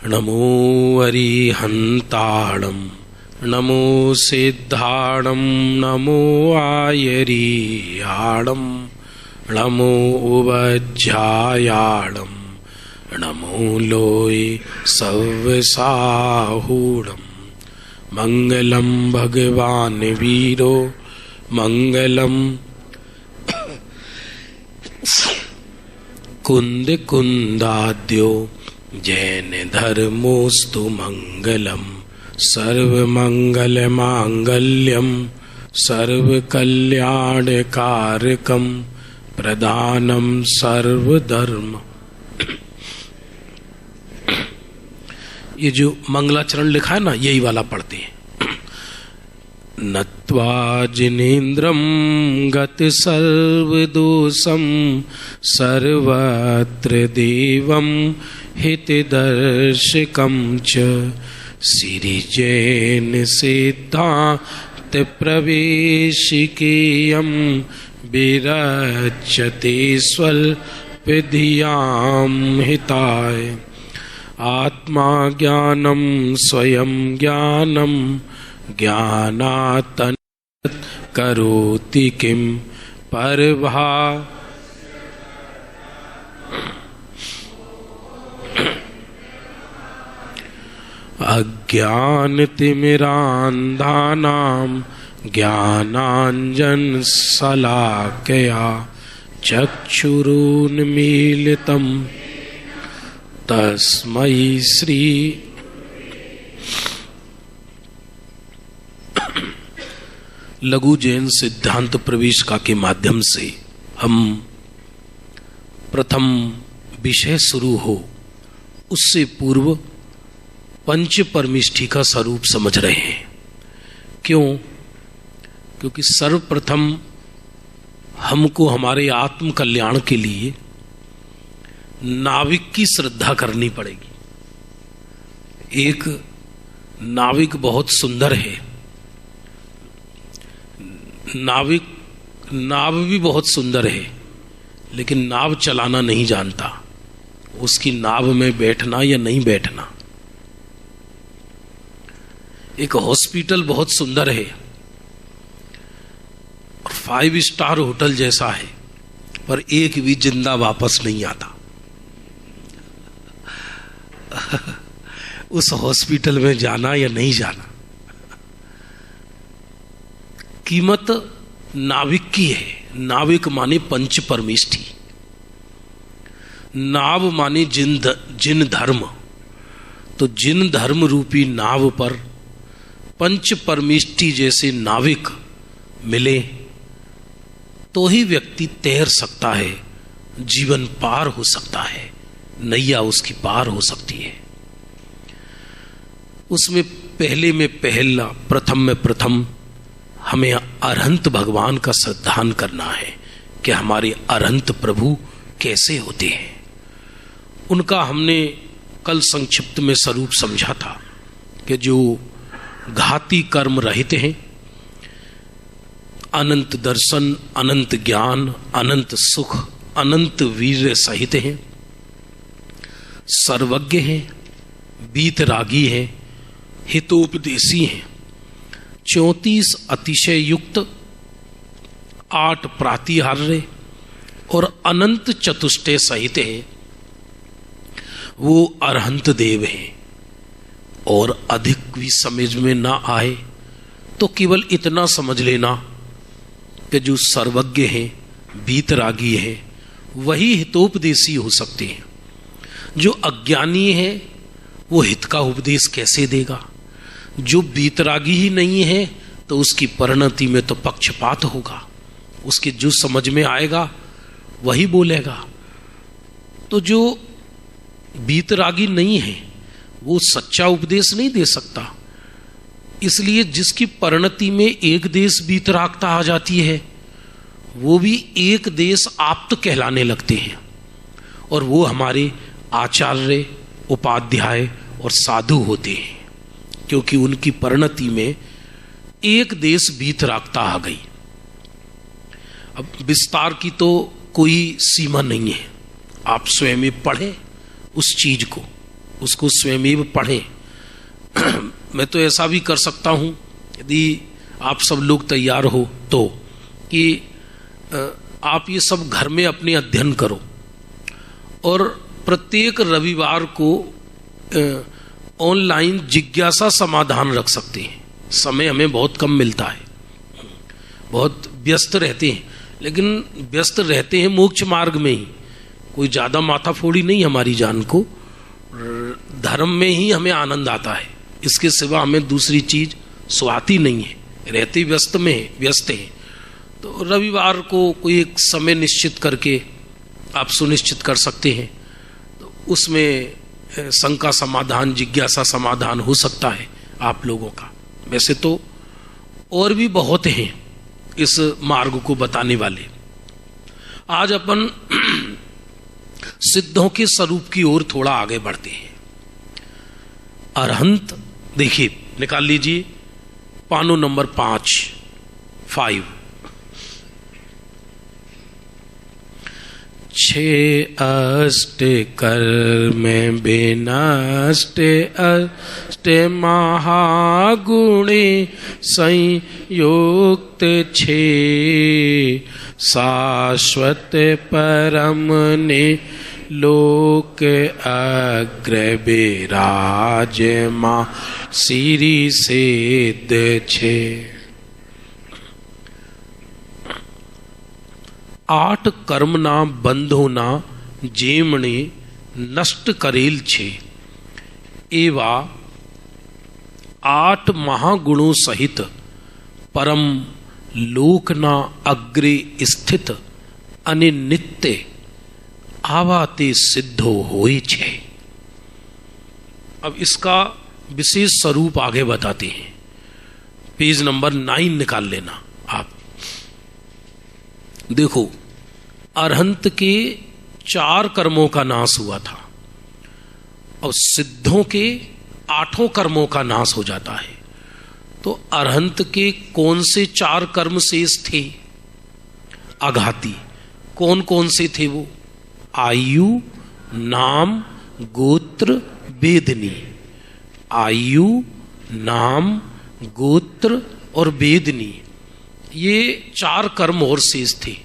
नमो अरिहन्ताणं नमो सिद्धाणं नमो आयरीयाणं नमो उवज्झायाणं नमो लोय सव्यसाहूणं मंगलम भगवान वीरो मंगलम कुंद कुंदाद्यो जैन धर्मोस्तु मंगलम सर्वमंगल मांगल्यम सर्वकल्याणकारकम प्रदानम सर्वधर्म। ये जो मंगलाचरण लिखा है ना, यही वाला पढ़ते हैं। नत्वा जिनेन्द्रम गत सर्वदोषम सर्वत्र देवम हितदर्शकम च सिरिजैन सिद्धांत प्रवेशिकेयम विरच्यते स्वल्पधियां हिताय आत्मा ज्ञानम स्वयं ज्ञानम ज्ञानात् करोति किम परभा। अज्ञानतिमिरान्धानां ज्ञानाञ्जन शलाकया चक्षुरुन्मीलितं तस्मै श्री। लघु जैन सिद्धांत प्रवेशिका के माध्यम से हम प्रथम विषय शुरू हो उससे पूर्व पंच परमिष्ठी का स्वरूप समझ रहे हैं। क्यों? क्योंकि सर्वप्रथम हमको हमारे आत्म कल्याण के लिए नाविक की श्रद्धा करनी पड़ेगी। एक नाविक बहुत सुंदर है, नाव भी बहुत सुंदर है, लेकिन नाव चलाना नहीं जानता। उसकी नाव में बैठना या नहीं बैठना। एक हॉस्पिटल बहुत सुंदर है और 5 स्टार होटल जैसा है, पर एक भी जिंदा वापस नहीं आता। उस हॉस्पिटल में जाना या नहीं जाना, कीमत नाविक की है। नाविक माने पंच परमिष्ठी, नाव माने जिन धर्म। तो जिन धर्म रूपी नाव पर पंच परमिष्ठी जैसे नाविक मिले तो ही व्यक्ति तैर सकता है, जीवन पार हो सकता है, नैया उसकी पार हो सकती है। उसमें पहले में पहला, प्रथम में प्रथम हमें अरहंत भगवान का श्रद्धान करना है कि हमारे अरहंत प्रभु कैसे होते हैं। उनका हमने कल संक्षिप्त में स्वरूप समझा था कि जो घाती कर्म रहित हैं, अनंत दर्शन, अनंत ज्ञान, अनंत सुख, अनंत वीर्य सहित हैं, सर्वज्ञ हैं, बीतरागी हैं, हितोपदेशी हैं, 34 अतिशय युक्त, 8 प्रातिहार्य और अनंत चतुष्टय सहित हैं। वो अरहंत देव हैं। और अधिक भी समझ में ना आए तो केवल इतना समझ लेना कि जो सर्वज्ञ हैं, बीतरागी हैं, वही हितोपदेशी हो सकते हैं। जो अज्ञानी है वो हित का उपदेश कैसे देगा? जो बीतरागी ही नहीं है तो उसकी परिणति में तो पक्षपात होगा। उसके जो समझ में आएगा वही बोलेगा। तो जो बीतरागी नहीं है वो सच्चा उपदेश नहीं दे सकता। इसलिए जिसकी परिणति में एक देश बीतरागता आ जाती है वो भी एक देश आप्त कहलाने लगते हैं, और वो हमारे आचार्य, उपाध्याय और साधु होते हैं, क्योंकि उनकी परिणति में एक देश बीतरागता आ गई। अब विस्तार की तो कोई सीमा नहीं है, आप स्वयं में पढ़ें उस चीज को, उसको स्वयं पढ़ें। मैं तो ऐसा भी कर सकता हूं, यदि आप सब लोग तैयार हो तो, कि आप ये सब घर में अपने अध्ययन करो और प्रत्येक रविवार को ऑनलाइन जिज्ञासा समाधान रख सकते हैं। समय हमें बहुत कम मिलता है, बहुत व्यस्त रहते हैं, लेकिन व्यस्त रहते हैं मोक्ष मार्ग में ही, कोई ज़्यादा माथाफोड़ी नहीं हमारी जान को, धर्म में ही हमें आनंद आता है, इसके सिवा हमें दूसरी चीज स्वाती नहीं है, रहते व्यस्त हैं। तो रविवार को कोई एक समय निश्चित करके आप सुनिश्चित कर सकते हैं, तो उसमें शंका समाधान, जिज्ञासा समाधान हो सकता है आप लोगों का। वैसे तो और भी बहुत हैं इस मार्ग को बताने वाले। आज अपन सिद्धों के स्वरूप की ओर थोड़ा आगे बढ़ते हैं। अरहंत, देखिए निकाल लीजिए पानो नंबर 5। 6 अष्ट कर्म विनष्ट अष्ट महागुणे संयुक्त 6 शाश्वत परम ने लोक अग्र विराजमा सिरि सिद्ध 6। 8 कर्म ना बंधो ना जेमणे नष्ट करेल 6 एवा 8 महागुणों सहित परम लोक ना अग्रे स्थित अनित्य आवाते सिद्धो होई 6। अब इसका विशेष स्वरूप आगे बताते हैं। पेज नंबर 9 निकाल लेना आप। देखो, अरहंत के 4 कर्मों का नाश हुआ था और सिद्धों के 8 कर्मों का नाश हो जाता है। तो अरहंत के कौन से 4 कर्म शेष थे? आघाती। कौन कौन से थे वो? आयु, नाम, गोत्र, वेदनी। आयु, नाम, गोत्र और वेदनी, ये 4 कर्म और शेष थे।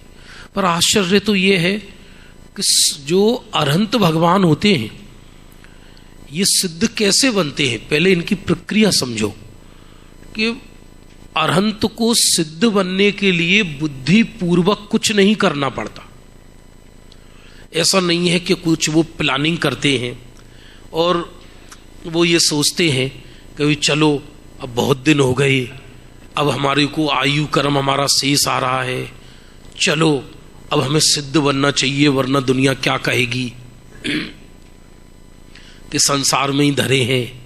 पर आश्चर्य तो ये है कि जो अरहंत भगवान होते हैं ये सिद्ध कैसे बनते हैं। पहले इनकी प्रक्रिया समझो कि अरहंत को सिद्ध बनने के लिए बुद्धि पूर्वक कुछ नहीं करना पड़ता। ऐसा नहीं है कि कुछ वो प्लानिंग करते हैं और वो ये सोचते हैं कि चलो अब बहुत दिन हो गए, अब हमारे को आयु कर्म हमारा शेष आ रहा है, चलो अब हमें सिद्ध बनना चाहिए वरना दुनिया क्या कहेगी कि संसार में ही धरे हैं,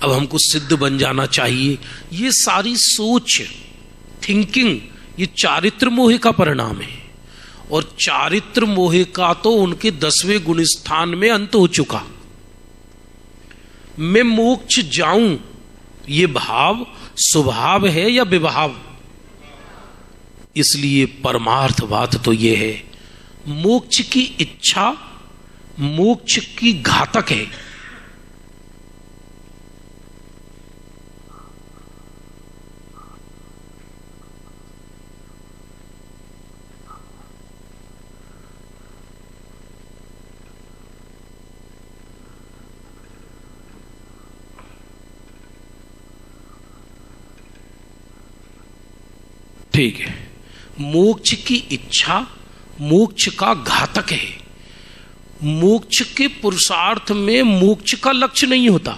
अब हमको सिद्ध बन जाना चाहिए। ये सारी सोच, थिंकिंग, ये चारित्र मोह का परिणाम है। और चारित्र मोह का तो उनके 10वें गुण स्थान में अंत हो चुका। मैं मोक्ष जाऊं, ये भाव स्वभाव है या विभाव? इसलिए परमार्थ बात तो ये है, मोक्ष की इच्छा मोक्ष की घातक है। ठीक है, मोक्ष की इच्छा मोक्ष का घातक है। मोक्ष के पुरुषार्थ में मोक्ष का लक्ष्य नहीं होता।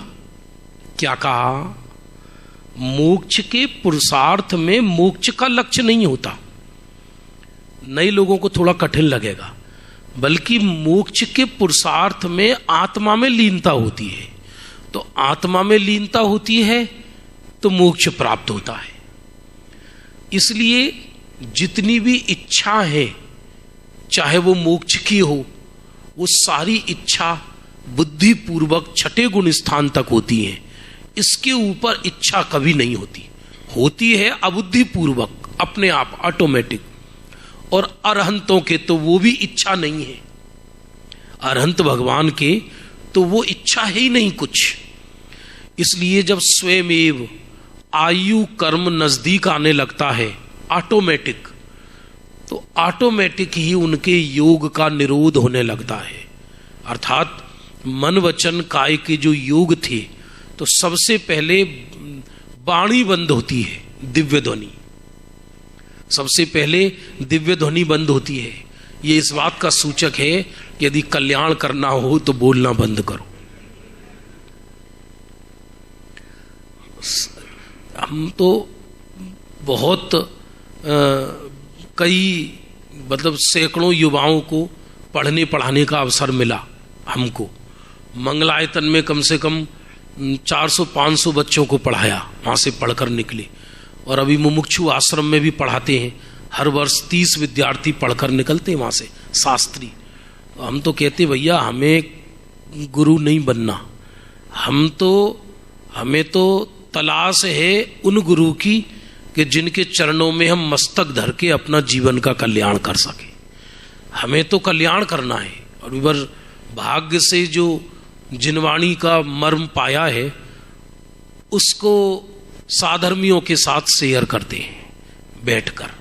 क्या कहा? मोक्ष के पुरुषार्थ में मोक्ष का लक्ष्य नहीं होता। नए लोगों को थोड़ा कठिन लगेगा, बल्कि मोक्ष के पुरुषार्थ में आत्मा में लीनता होती है। तो आत्मा में लीनता होती है तो मोक्ष प्राप्त होता है। इसलिए जितनी भी इच्छा है, चाहे वो मोक्ष की हो, वो सारी इच्छा बुद्धि पूर्वक 6ठे गुण स्थान तक होती है। इसके ऊपर इच्छा कभी नहीं होती, होती है अबुद्धि पूर्वक, अपने आप ऑटोमेटिक। और अरहंतों के तो वो भी इच्छा नहीं है। अरहंत भगवान के तो वो इच्छा है ही नहीं कुछ। इसलिए जब स्वयमेव आयु कर्म नजदीक आने लगता है ऑटोमेटिक, तो ऑटोमेटिक ही उनके योग का निरोध होने लगता है। अर्थात मन वचन काय के जो योग थे, तो सबसे पहले वाणी बंद होती है, दिव्य ध्वनि सबसे पहले दिव्य ध्वनि बंद होती है। ये इस बात का सूचक है कि यदि कल्याण करना हो तो बोलना बंद करो। हम तो बहुत कई मतलब सैकड़ों युवाओं को पढ़ने पढ़ाने का अवसर मिला हमको। मंगलायतन में कम से कम 400-500 बच्चों को पढ़ाया, वहाँ से पढ़कर निकले। और अभी मुमुक्षु आश्रम में भी पढ़ाते हैं, हर वर्ष 30 विद्यार्थी पढ़कर निकलते हैं वहाँ से, शास्त्री। तो हम तो कहते भैया हमें गुरु नहीं बनना, हमें तो तलाश है उन गुरु की कि जिनके चरणों में हम मस्तक धर के अपना जीवन का कल्याण कर सके। हमें तो कल्याण करना है। और इधर भाग्य से जो जिनवाणी का मर्म पाया है उसको साधर्मियों के साथ शेयर करते हैं बैठकर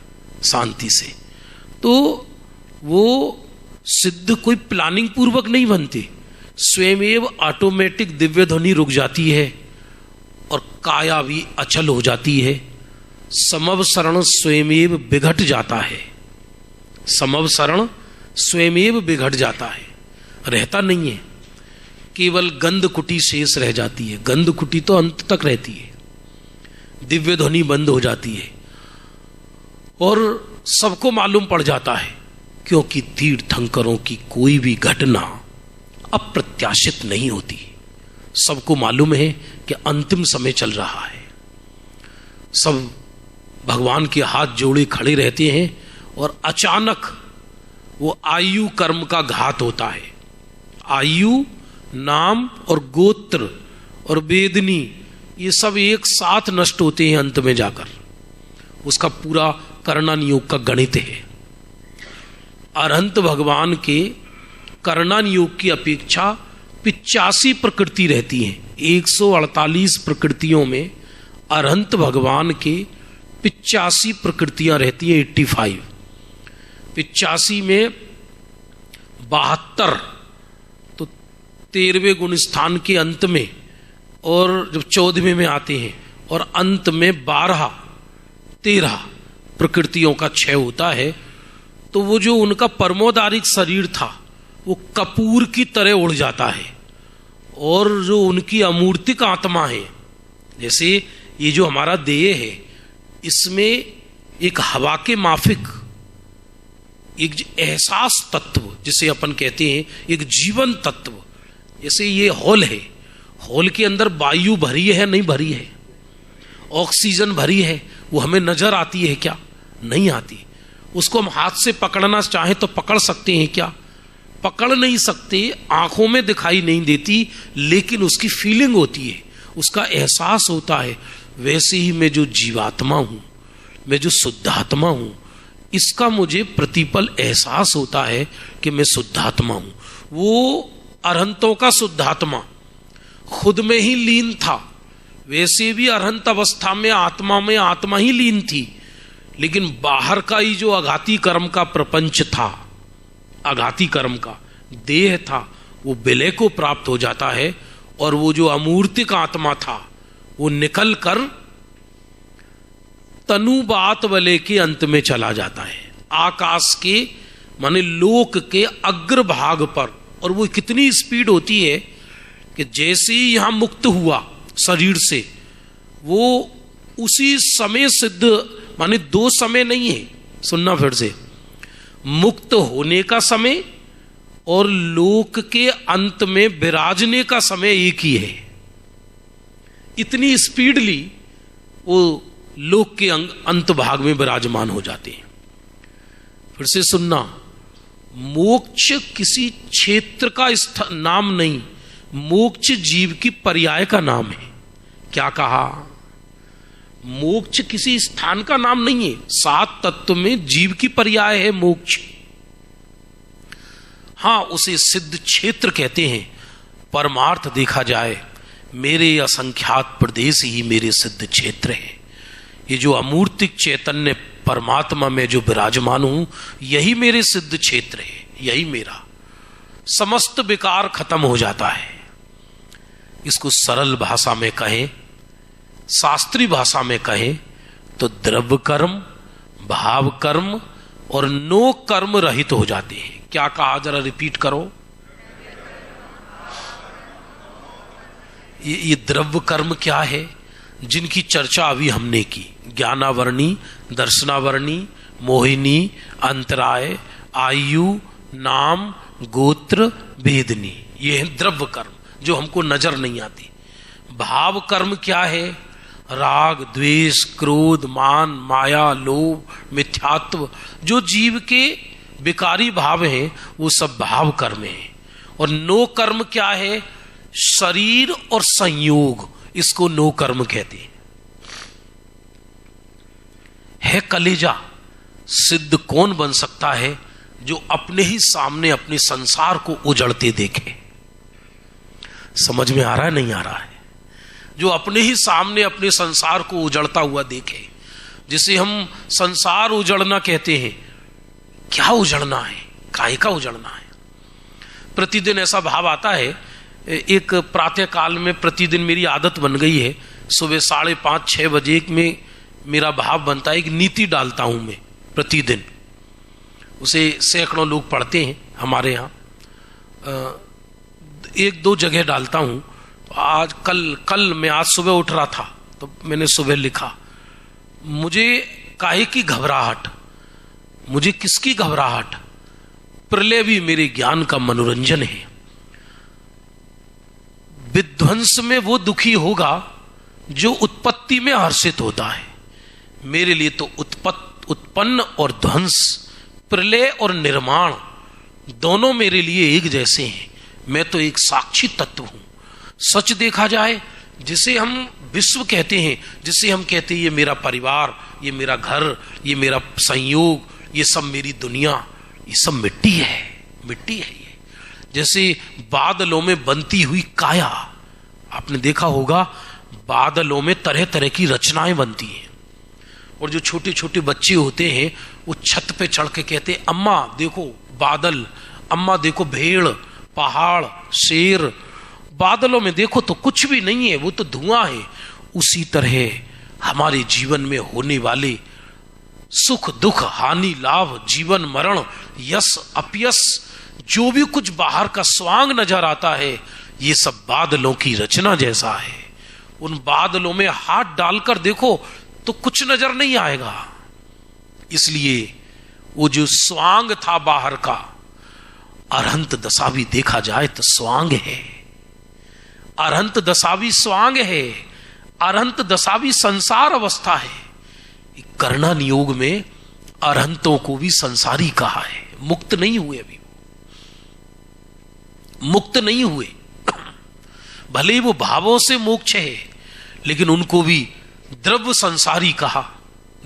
शांति से। तो वो सिद्ध कोई प्लानिंग पूर्वक नहीं बनते, स्वयमेव ऑटोमेटिक दिव्य ध्वनि रुक जाती है और काया भी अचल हो जाती है। समवसरण स्वयमेव बिघट जाता है, समवसरण स्वयमेव बिघट जाता है, रहता नहीं है, केवल गंध कुटी शेष रह जाती है। गंध कुटी तो अंत तक रहती है, दिव्य ध्वनि बंद हो जाती है और सबको मालूम पड़ जाता है, क्योंकि तीर्थंकरों की कोई भी घटना अप्रत्याशित नहीं होती। सबको मालूम है कि अंतिम समय चल रहा है, सब भगवान के हाथ जोड़े खड़े रहते हैं और अचानक वो आयु कर्म का घात होता है। आयु, नाम और गोत्र और वेदनी ये सब एक साथ नष्ट होते हैं अंत में जाकर। उसका पूरा कर्णन योग का गणित है। अरहंत भगवान के कर्णन योग की अपेक्षा 85 प्रकृति रहती है। 148 प्रकृतियों में अरहंत भगवान के 85 प्रकृतियां रहती हैं। 85 85 में 72 तो 13वें गुण स्थान के अंत में, और जब 14वें में आते हैं और अंत में 13 प्रकृतियों का क्षय होता है। तो वो जो उनका परमोदारिक शरीर था वो कपूर की तरह उड़ जाता है, और जो उनकी अमूर्तिक आत्मा है, जैसे ये जो हमारा देह है, इसमें एक हवा के माफिक एक एहसास तत्व जिसे अपन कहते हैं, एक जीवन तत्व, जैसे ये हॉल है, हॉल के अंदर वायु भरी है नहीं भरी है, ऑक्सीजन भरी है, वो हमें नजर आती है क्या? नहीं आती। उसको हम हाथ से पकड़ना चाहें तो पकड़ सकते हैं क्या? पकड़ नहीं सकते, आंखों में दिखाई नहीं देती, लेकिन उसकी फीलिंग होती है, उसका एहसास होता है। वैसे ही मैं जो जीवात्मा हूं, मैं जो शुद्धात्मा हूं, इसका मुझे प्रतिपल एहसास होता है कि मैं शुद्धात्मा हूं। वो अरहंतों का शुद्धात्मा खुद में ही लीन था, वैसे भी अरहंत अवस्था में आत्मा ही लीन थी, लेकिन बाहर का ही जो आघाती कर्म का प्रपंच था, आघाती कर्म का देह था, वो विलय को प्राप्त हो जाता है, और वो जो अमूर्तिक आत्मा था वो निकल कर तनुबात वलय के अंत में चला जाता है, आकाश के माने लोक के अग्र भाग पर। और वो कितनी स्पीड होती है कि जैसे ही यहां मुक्त हुआ शरीर से, वो उसी समय सिद्ध, माने दो समय नहीं है, सुनना फिर से, मुक्त होने का समय और लोक के अंत में विराजने का समय एक ही है। इतनी स्पीडली वो लोक के अंत भाग में विराजमान हो जाते हैं। फिर से सुनना, मोक्ष किसी क्षेत्र का नाम नहीं, मोक्ष जीव की पर्याय का नाम है। क्या कहा? मोक्ष किसी स्थान का नाम नहीं है, 7 तत्व में जीव की पर्याय है मोक्ष। हां, उसे सिद्ध क्षेत्र कहते हैं, परमार्थ देखा जाए, मेरे असंख्यात प्रदेश ही मेरे सिद्ध क्षेत्र है। ये जो अमूर्तिक चैतन्य परमात्मा में जो विराजमान हूं, यही मेरे सिद्ध क्षेत्र है, यही मेरा समस्त विकार खत्म हो जाता है। इसको सरल भाषा में कहें, शास्त्रीय भाषा में कहें तो द्रव्य कर्म, भाव कर्म और नो कर्म रहित हो जाते हैं। क्या कहा, जरा रिपीट करो। ये द्रव्य कर्म क्या है, जिनकी चर्चा अभी हमने की, ज्ञानावरणी, दर्शनावरणी, मोहिनी, अंतराय, आयु, नाम, गोत्र, वेदनी, ये है द्रव्य कर्म जो हमको नजर नहीं आती। भाव कर्म क्या है, राग, द्वेष, क्रोध, मान, माया, लोभ, मिथ्यात्व, जो जीव के विकारी भाव हैं वो सब भाव कर्म है। और नो कर्म क्या है, शरीर और संयोग, इसको नो कर्म कहते हैं। है कलेजा, सिद्ध कौन बन सकता है जो अपने ही सामने अपने संसार को उजड़ते देखे। समझ में आ रहा है, नहीं आ रहा है? जो अपने ही सामने अपने संसार को उजड़ता हुआ देखे, जिसे हम संसार उजड़ना कहते हैं। क्या उजड़ना है, काहे का उजड़ना है? प्रतिदिन ऐसा भाव आता है, एक प्रातः काल में प्रतिदिन मेरी आदत बन गई है, सुबह 5:30-6 बजे में मेरा भाव बनता है, एक नीति डालता हूं मैं प्रतिदिन। उसे सैकड़ों लोग पढ़ते हैं हमारे यहाँ, 1-2 जगह डालता हूं। आज कल मैं आज सुबह उठ रहा था तो मैंने सुबह लिखा, मुझे काहे की घबराहट, मुझे किसकी घबराहट, प्रलय भी मेरे ज्ञान का मनोरंजन है। विध्वंस में वो दुखी होगा जो उत्पत्ति में हर्षित होता है। मेरे लिए तो उत्पन्न और ध्वंस, प्रलय और निर्माण दोनों मेरे लिए एक जैसे हैं। मैं तो एक साक्षी तत्व हूं। सच देखा जाए, जिसे हम विश्व कहते हैं, जिसे हम कहते हैं ये मेरा परिवार, ये मेरा घर, ये मेरा संयोग, ये सब मेरी दुनिया, ये सब मिट्टी है, मिट्टी है। ये जैसे बादलों में बनती हुई काया, आपने देखा होगा बादलों में तरह तरह की रचनाएं बनती हैं। और जो छोटे छोटे बच्चे होते हैं वो छत पे चढ़ के कहते हैं, अम्मा देखो बादल, अम्मा देखो भेड़, पहाड़, शेर। बादलों में देखो तो कुछ भी नहीं है, वो तो धुआं है। उसी तरह हमारे जीवन में होने वाले सुख दुख, हानि लाभ, जीवन मरण, यश अपयश, जो भी कुछ बाहर का स्वांग नजर आता है, ये सब बादलों की रचना जैसा है। उन बादलों में हाथ डालकर देखो तो कुछ नजर नहीं आएगा। इसलिए वो जो स्वांग था बाहर का, अरहंत दशा भी देखा जाए तो स्वांग है। अरहंत दशा भी स्वांग है, अरहंत दशा भी संसार अवस्था है। करना नियोग में अरहंतों को भी संसारी कहा है, मुक्त नहीं हुए, अभी मुक्त नहीं हुए। भले ही वो भावों से मोक्ष है, लेकिन उनको भी द्रव्य संसारी कहा।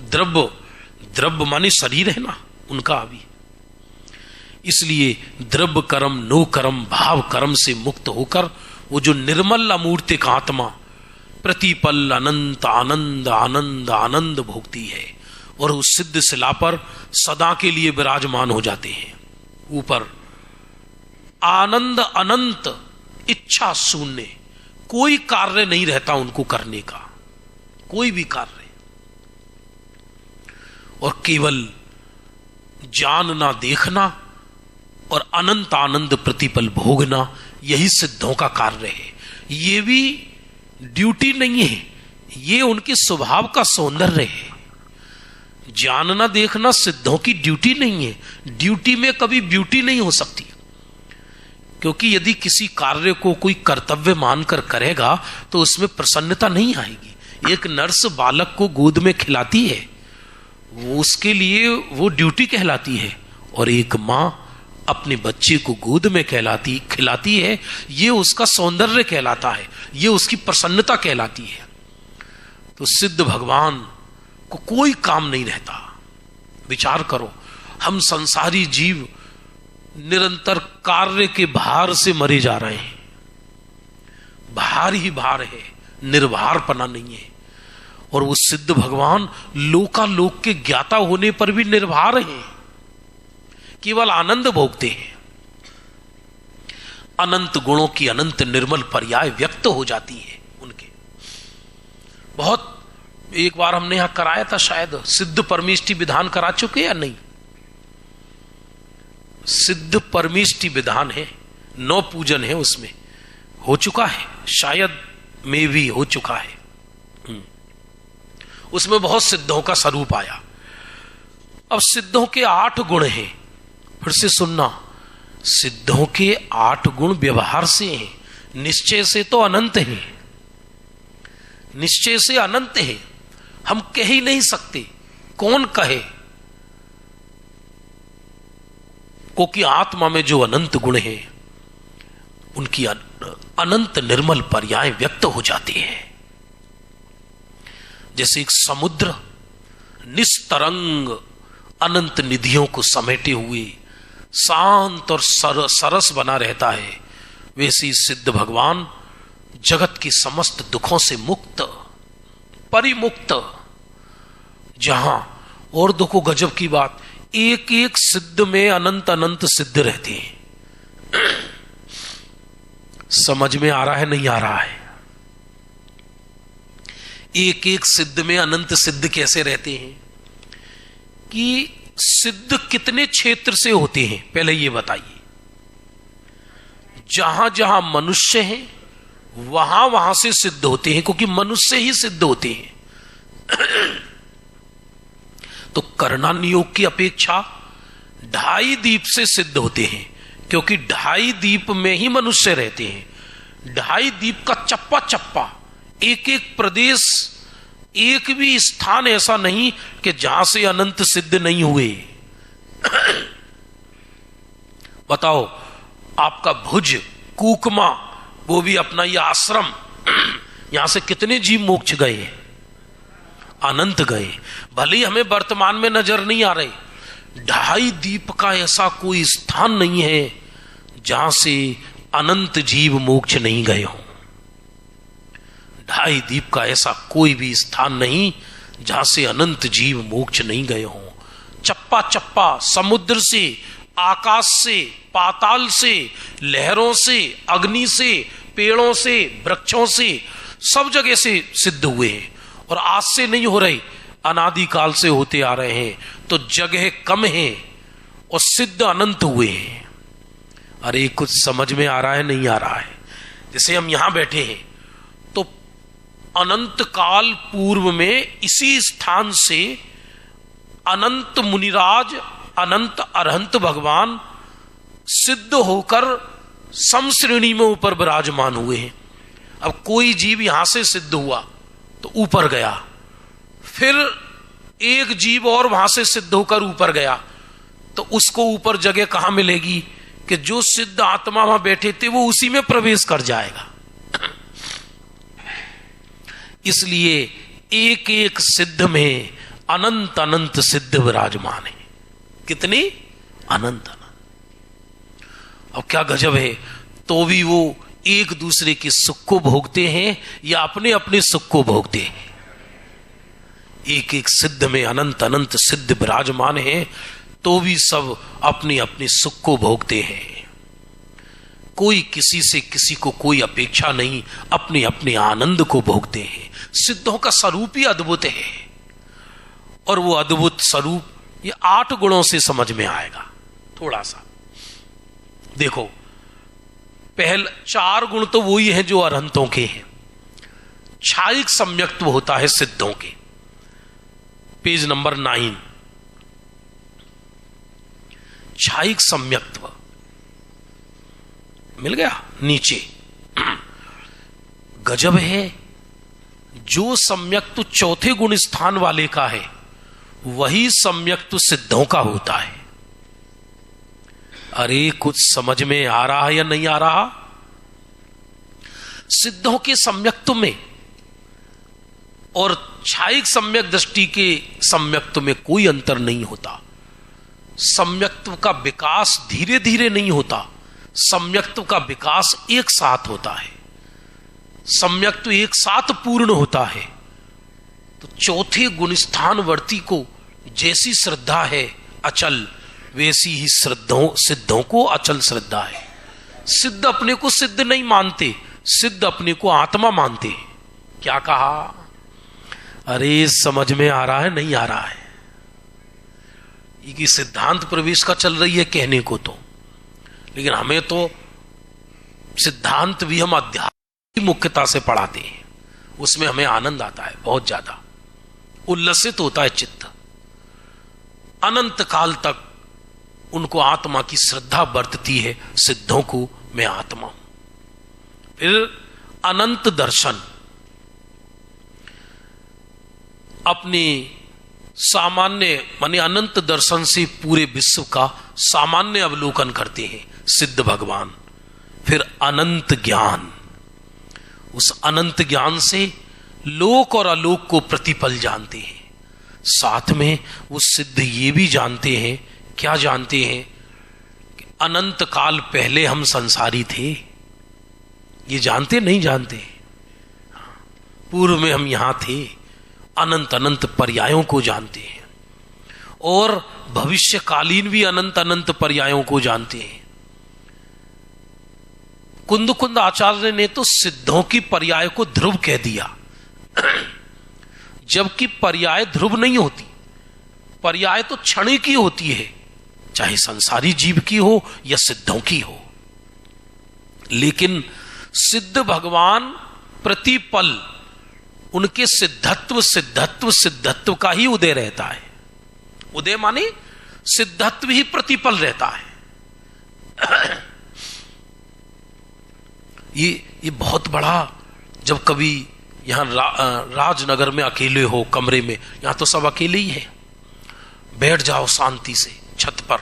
द्रव्य माने शरीर है ना उनका अभी। इसलिए द्रव्य कर्म, नो कर्म, भाव कर्म से मुक्त होकर वो जो निर्मल अमूर्तिक आत्मा प्रतिपल अनंत आनंद आनंद आनंद भोगती है और उस सिद्ध शिला पर सदा के लिए विराजमान हो जाते हैं। ऊपर आनंद अनंत, इच्छा शून्य, कोई कार्य नहीं रहता उनको करने का, कोई भी कार्य, और केवल जानना, देखना और अनंत आनंद प्रतिपल भोगना, यही सिद्धों का कार्य है। ये भी ड्यूटी नहीं है, ये उनके स्वभाव का सौंदर्य है। जानना देखना सिद्धों की ड्यूटी नहीं है। ड्यूटी में कभी ब्यूटी नहीं हो सकती, क्योंकि यदि किसी कार्य को कोई कर्तव्य मानकर करेगा तो उसमें प्रसन्नता नहीं आएगी। एक नर्स बालक को गोद में खिलाती है, वो उसके लिए वो ड्यूटी कहलाती है, और एक मां अपने बच्चे को गोद में खिलाती है, ये उसका सौंदर्य कहलाता है, ये उसकी प्रसन्नता कहलाती है। तो सिद्ध भगवान को कोई काम नहीं रहता। विचार करो, हम संसारी जीव निरंतर कार्य के भार से मरे जा रहे हैं। भार ही भार है, निर्भारपना नहीं है। और वो सिद्ध भगवान लोकालोक के ज्ञाता होने पर भी निर्भर हैं, केवल आनंद भोगते हैं। अनंत गुणों की अनंत निर्मल पर्याय व्यक्त हो जाती है उनके। बहुत एक बार हमने यहां कराया था, शायद सिद्ध परमेष्टि विधान करा चुके या नहीं? सिद्ध परमेष्टि विधान है, 9 पूजन है, उसमें हो चुका है, शायद में भी हो चुका है। उसमें बहुत सिद्धों का स्वरूप आया। अब सिद्धों के 8 गुण हैं, फिर से सुनना, सिद्धों के 8 गुण व्यवहार से हैं, निश्चय से तो अनंत हैं, निश्चय से अनंत हैं। हम कह ही नहीं सकते, कौन कहे? क्योंकि आत्मा में जो अनंत गुण हैं उनकी अनंत निर्मल पर्याय व्यक्त हो जाती है। जैसे एक समुद्र निस्तरंग अनंत निधियों को समेटे हुए शांत और सरस बना रहता है, वैसे ही सिद्ध भगवान जगत की समस्त दुखों से मुक्त, परिमुक्त। जहां और देखो गजब की बात, एक एक सिद्ध में अनंत अनंत सिद्ध रहते हैं। समझ में आ रहा है नहीं आ रहा है? एक एक सिद्ध में अनंत सिद्ध कैसे रहते हैं? कि सिद्ध कितने क्षेत्र से होते हैं पहले ये बताइए। जहां जहां मनुष्य हैं वहां वहां से सिद्ध होते हैं, क्योंकि मनुष्य ही सिद्ध होते हैं। तो कर्णानियोग की अपेक्षा 2.5 द्वीप से सिद्ध होते हैं, क्योंकि 2.5 द्वीप में ही मनुष्य रहते हैं। 2.5 द्वीप का चप्पा चप्पा, एक एक प्रदेश, एक भी स्थान ऐसा नहीं कि जहां से अनंत सिद्ध नहीं हुए। बताओ, आपका भुज, कूकमा, वो भी अपना ये आश्रम, यहां से कितने जीव मोक्ष गए? अनंत गए। भले ही हमें वर्तमान में नजर नहीं आ रहे, 2.5 द्वीप का ऐसा कोई स्थान नहीं है जहां से अनंत जीव मोक्ष नहीं गए हों। 2.5 द्वीप का ऐसा कोई भी स्थान नहीं जहां से अनंत जीव मोक्ष नहीं गए हों। चप्पा चप्पा, समुद्र से, आकाश से, पाताल से, लहरों से, अग्नि से, पेड़ों से, वृक्षों से, सब जगह से सिद्ध हुए हैं। और आज से नहीं हो रहे, अनादिकाल से होते आ रहे हैं। तो जगह कम है और सिद्ध अनंत हुए हैं। अरे कुछ समझ में आ रहा है नहीं आ रहा है? जैसे हम यहां बैठे हैं तो अनंत काल पूर्व में इसी स्थान से अनंत मुनिराज, अनंत अरहंत भगवान सिद्ध होकर समश्रेणी में ऊपर विराजमान हुए हैं। अब कोई जीव यहां से सिद्ध हुआ तो ऊपर गया, फिर एक जीव और वहां से सिद्ध होकर ऊपर गया, तो उसको ऊपर जगह कहां मिलेगी कि जो सिद्ध आत्मा वहां बैठे थे वो उसी में प्रवेश कर जाएगा। इसलिए एक एक सिद्ध में अनंत अनंत सिद्ध विराजमान है। कितनी? अनंत अनंत। अब क्या गजब है, तो भी वो एक दूसरे के सुख को भोगते हैं या अपने अपने सुख को भोगते हैं। एक एक सिद्ध में अनंत अनंत सिद्ध विराजमान हैं, तो भी सब अपने अपने सुख को भोगते हैं। कोई किसी से किसी को कोई अपेक्षा नहीं, अपने अपने आनंद को भोगते हैं। सिद्धों का स्वरूप ही अद्भुत है, और वो अद्भुत स्वरूप ये 8 गुणों से समझ में आएगा। थोड़ा सा देखो, पहले 4 गुण तो वही हैं जो अरहंतों के हैं। छायिक सम्यक्त्व होता है सिद्धों के, पेज नंबर 9। छायिक सम्यक्त्व मिल गया नीचे। गजब है, जो सम्यक्त्व चौथे गुण स्थान वाले का है वही सम्यक्त्व सिद्धों का होता है। अरे कुछ समझ में आ रहा है या नहीं आ रहा? सिद्धों के सम्यक्त्व में और छायिक सम्यक दृष्टि के सम्यक्त्व में कोई अंतर नहीं होता। सम्यक्त्व का विकास धीरे धीरे नहीं होता, सम्यक्त्व का विकास एक साथ होता है। सम्यक तो एक साथ पूर्ण होता है। तो चौथे गुणस्थानवर्ती को जैसी श्रद्धा है अचल, वैसी ही सिद्धों को अचल श्रद्धा है। सिद्ध अपने को सिद्ध नहीं मानते, सिद्ध अपने को आत्मा मानते हैं। क्या कहा? अरे समझ में आ रहा है? नहीं आ रहा है? ये सिद्धांत प्रवेश का चल रही है कहने को तो, लेकिन हमें तो सिद्धांत भी हम अध्यात्म की मुख्यता से पढ़ाते हैं। उसमें हमें आनंद आता है, बहुत ज्यादा उल्लसित होता है चित्त। अनंत काल तक उनको आत्मा की श्रद्धा बरतती है, सिद्धों को मैं आत्मा हूं। फिर अनंत दर्शन, अपने सामान्य माने अनंत दर्शन से पूरे विश्व का सामान्य अवलोकन करते हैं सिद्ध भगवान। फिर अनंत ज्ञान, उस अनंत ज्ञान से लोक और अलोक को प्रतिपल जानते हैं। साथ में वो सिद्ध ये भी जानते हैं, क्या जानते हैं? कि अनंत काल पहले हम संसारी थे। ये जानते नहीं जानते? पूर्व में हम यहां थे। अनंत अनंत पर्यायों को जानते हैं और भविष्यकालीन भी अनंत अनंत पर्यायों को जानते हैं। कुंद कुंद आचार्य ने तो सिद्धों की पर्याय को ध्रुव कह दिया, जबकि पर्याय ध्रुव नहीं होती। पर्याय तो क्षण की होती है, चाहे संसारी जीव की हो या सिद्धों की हो। लेकिन सिद्ध भगवान प्रतिपल उनके सिद्धत्व का ही उदय रहता है। उदय माने सिद्धत्व ही प्रतिपल रहता है। ये बहुत बड़ा, जब कभी यहां राजनगर में अकेले हो कमरे में, यहां तो सब अकेले ही है, बैठ जाओ शांति से छत पर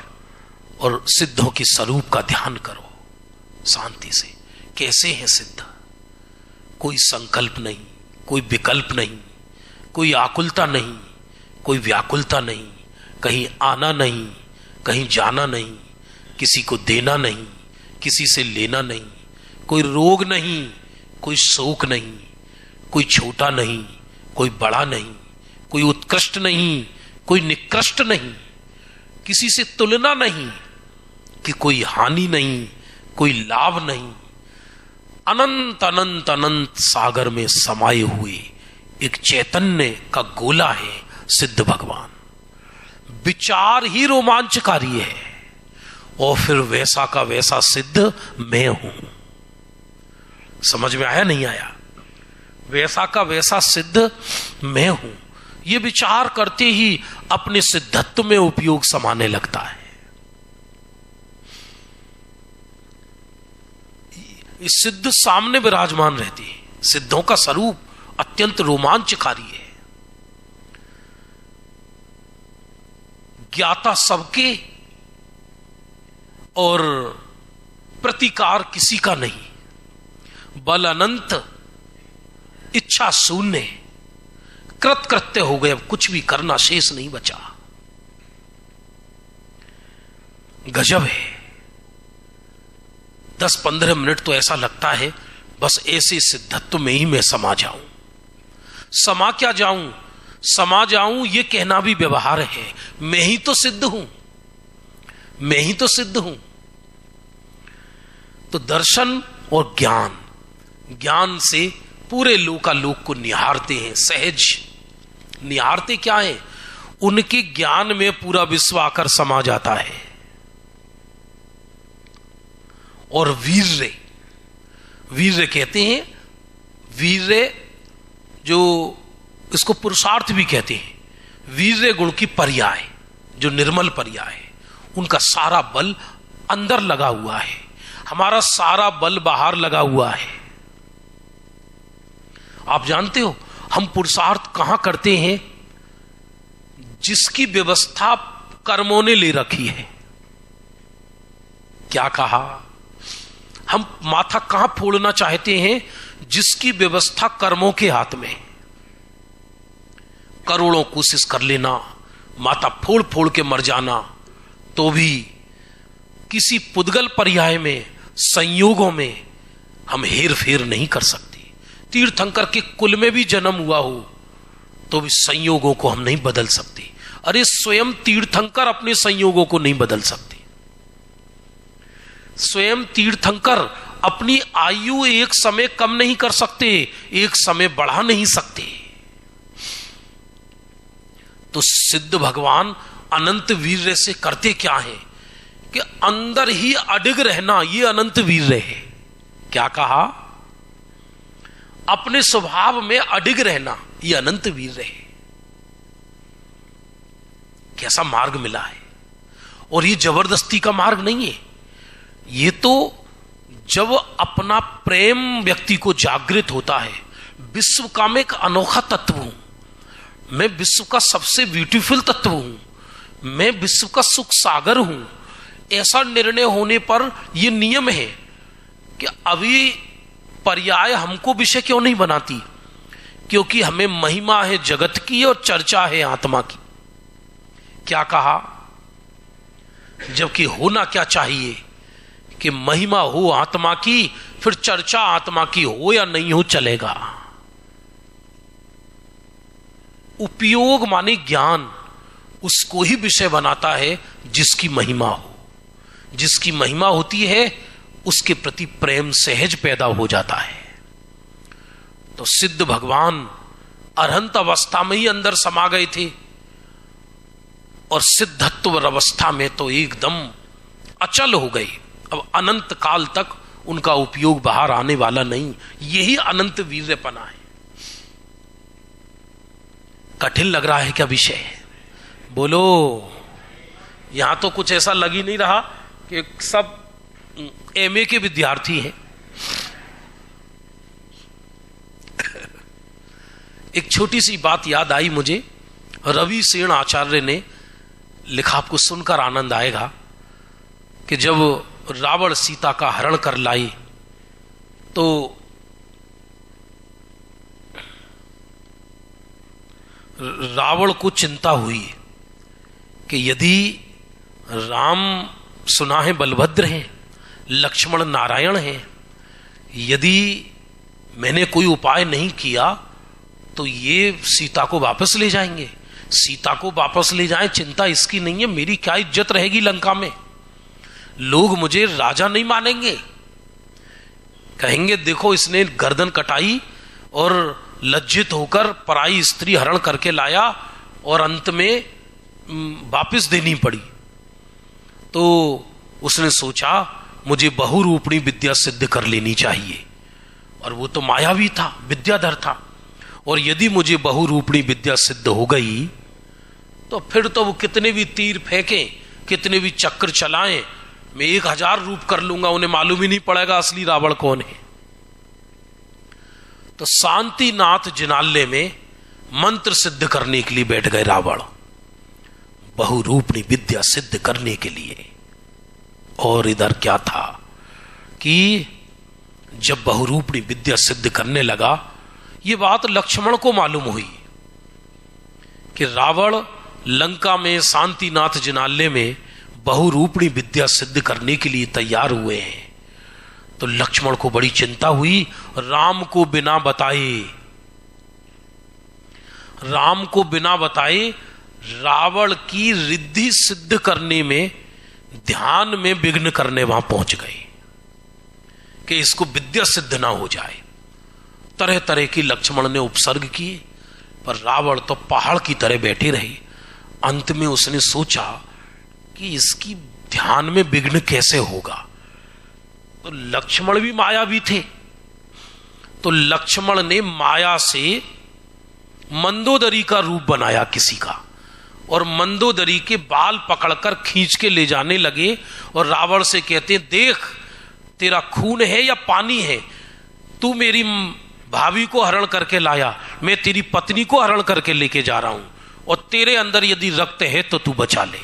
और सिद्धों के स्वरूप का ध्यान करो शांति से। कैसे हैं सिद्ध? कोई संकल्प नहीं, कोई विकल्प नहीं, कोई आकुलता नहीं, कोई व्याकुलता नहीं, कहीं आना नहीं, कहीं जाना नहीं, किसी को देना नहीं, किसी से लेना नहीं, कोई रोग नहीं, कोई शोक नहीं, कोई छोटा नहीं, कोई बड़ा नहीं, कोई उत्कृष्ट नहीं, कोई निकृष्ट नहीं, किसी से तुलना नहीं, कि कोई हानि नहीं, कोई लाभ नहीं। अनंत अनंत अनंत सागर में समाये हुए एक चैतन्य का गोला है सिद्ध भगवान। विचार ही रोमांचकारी है। और फिर वैसा का वैसा सिद्ध मैं हूं। समझ में आया नहीं आया? वैसा का वैसा सिद्ध मैं हूं, ये विचार करते ही अपने सिद्धत्व में उपयोग समाने लगता है। इस सिद्ध सामने विराजमान रहती है। सिद्धों का स्वरूप अत्यंत रोमांचकारी है। ज्ञाता सबके और प्रतिकार किसी का नहीं। बल अनंत, इच्छा शून्य, कृतकृत्य हो गए, अब कुछ भी करना शेष नहीं बचा। गजब है। 10-15 मिनट तो ऐसा लगता है बस ऐसे सिद्धत्व में ही मैं समा जाऊं। समा क्या जाऊं? समा जाऊं ये कहना भी व्यवहार है। मैं ही तो सिद्ध हूं, मैं ही तो सिद्ध हूं। तो दर्शन और ज्ञान, ज्ञान से पूरे लोकालोक को निहारते हैं। सहज निहारते क्या है? उनके ज्ञान में पूरा विश्व आकर समा जाता है। और वीर्य, वीर्य कहते हैं, वीर्य जो इसको पुरुषार्थ भी कहते हैं। वीर्य गुण की पर्याय, जो निर्मल पर्याय है, उनका सारा बल अंदर लगा हुआ है, हमारा सारा बल बाहर लगा हुआ है। आप जानते हो हम पुरुषार्थ कहां करते हैं? जिसकी व्यवस्था कर्मों ने ले रखी है। क्या कहा? हम माथा कहां फोड़ना चाहते हैं? जिसकी व्यवस्था कर्मों के हाथ में। करोड़ों कोशिश कर लेना, माथा फोड़ फोड़ के मर जाना, तो भी किसी पुद्गल पर्याय में, संयोगों में हम हेर फेर नहीं कर सकते। तीर्थंकर के कुल में भी जन्म हुआ हो तो भी संयोगों को हम नहीं बदल सकते। अरे स्वयं तीर्थंकर अपने संयोगों को नहीं बदल सकते। स्वयं तीर्थंकर अपनी आयु एक समय कम नहीं कर सकते, एक समय बढ़ा नहीं सकते। तो सिद्ध भगवान अनंत वीर्य से करते क्या है कि अंदर ही अडिग रहना, ये अनंत वीर्य है। क्या कहा? अपने स्वभाव में अडिग रहना, ये अनंत वीर्य है। कैसा मार्ग मिला है! और ये जबरदस्ती का मार्ग नहीं है, ये तो जब अपना प्रेम व्यक्ति को जागृत होता है। विश्व का मैं एक अनोखा तत्व हूं, मैं विश्व का सबसे ब्यूटीफुल तत्व हूं, मैं विश्व का सुख सागर हूं, ऐसा निर्णय होने पर यह नियम है कि अभी पर्याय हमको विषय क्यों नहीं बनाती, क्योंकि हमें महिमा है जगत की और चर्चा है आत्मा की। क्या कहा? जबकि होना क्या चाहिए कि महिमा हो आत्मा की, फिर चर्चा आत्मा की हो या नहीं हो चलेगा। उपयोग माने ज्ञान उसको ही विषय बनाता है जिसकी महिमा हो। जिसकी महिमा होती है उसके प्रति प्रेम सहज पैदा हो जाता है। तो सिद्ध भगवान अरहंत अवस्था में ही अंदर समा गए थे और सिद्धत्व अवस्था में तो एकदम अचल हो गए। अब अनंत काल तक उनका उपयोग बाहर आने वाला नहीं। यही अनंत वीर्यपना है। कठिन लग रहा है क्या विषय? बोलो। यहां तो कुछ ऐसा लग ही नहीं रहा कि सब एमए के विद्यार्थी हैं। एक छोटी सी बात याद आई मुझे, रवि सेन आचार्य ने लिखा, आपको सुनकर आनंद आएगा, कि जब रावण सीता का हरण कर लाई तो रावण को चिंता हुई कि यदि राम सुना है बलभद्र हैं, लक्ष्मण नारायण हैं, यदि मैंने कोई उपाय नहीं किया तो ये सीता को वापस ले जाएंगे। सीता को वापस ले जाएं, चिंता इसकी नहीं है, मेरी क्या इज्जत रहेगी लंका में? लोग मुझे राजा नहीं मानेंगे, कहेंगे देखो इसने गर्दन कटाई और लज्जित होकर पराई स्त्री हरण करके लाया और अंत में वापस देनी पड़ी। तो उसने सोचा मुझे बहुरूपणी विद्या सिद्ध कर लेनी चाहिए, और वो तो मायावी था, विद्याधर था, और यदि मुझे बहुरूपणी विद्या सिद्ध हो गई तो फिर तो वो कितने भी तीर फेंकें, कितने भी चक्र चलाएं, मैं 1000 रूप कर लूंगा, उन्हें मालूम ही नहीं पड़ेगा असली रावण कौन है। तो शांतिनाथ जिनालय में मंत्र सिद्ध करने के लिए बैठ गए रावण, बहुरूपणी विद्या सिद्ध करने के लिए। और इधर क्या था कि जब बहुरूपणी विद्या सिद्ध करने लगा, यह बात लक्ष्मण को मालूम हुई कि रावण लंका में शांतिनाथ जिनालय में बहुरूपणी विद्या सिद्ध करने के लिए तैयार हुए हैं। तो लक्ष्मण को बड़ी चिंता हुई। राम को बिना बताए रावण की रिद्धि सिद्ध करने में, ध्यान में विघ्न करने वहां पहुंच गए कि इसको विद्या सिद्ध ना हो जाए। तरह तरह की लक्ष्मण ने उपसर्ग किए, पर रावण तो पहाड़ की तरह बैठे रहे। अंत में उसने सोचा कि इसकी ध्यान में विघ्न कैसे होगा। तो लक्ष्मण भी मायावी थे, तो लक्ष्मण ने माया से मंदोदरी का रूप बनाया किसी का, और मंदोदरी के बाल पकड़कर खींच के ले जाने लगे और रावण से कहते, देख तेरा खून है या पानी है, तू मेरी भाभी को हरण करके लाया, मैं तेरी पत्नी को हरण करके लेके जा रहा हूं, और तेरे अंदर यदि रक्त है तो तू बचा ले।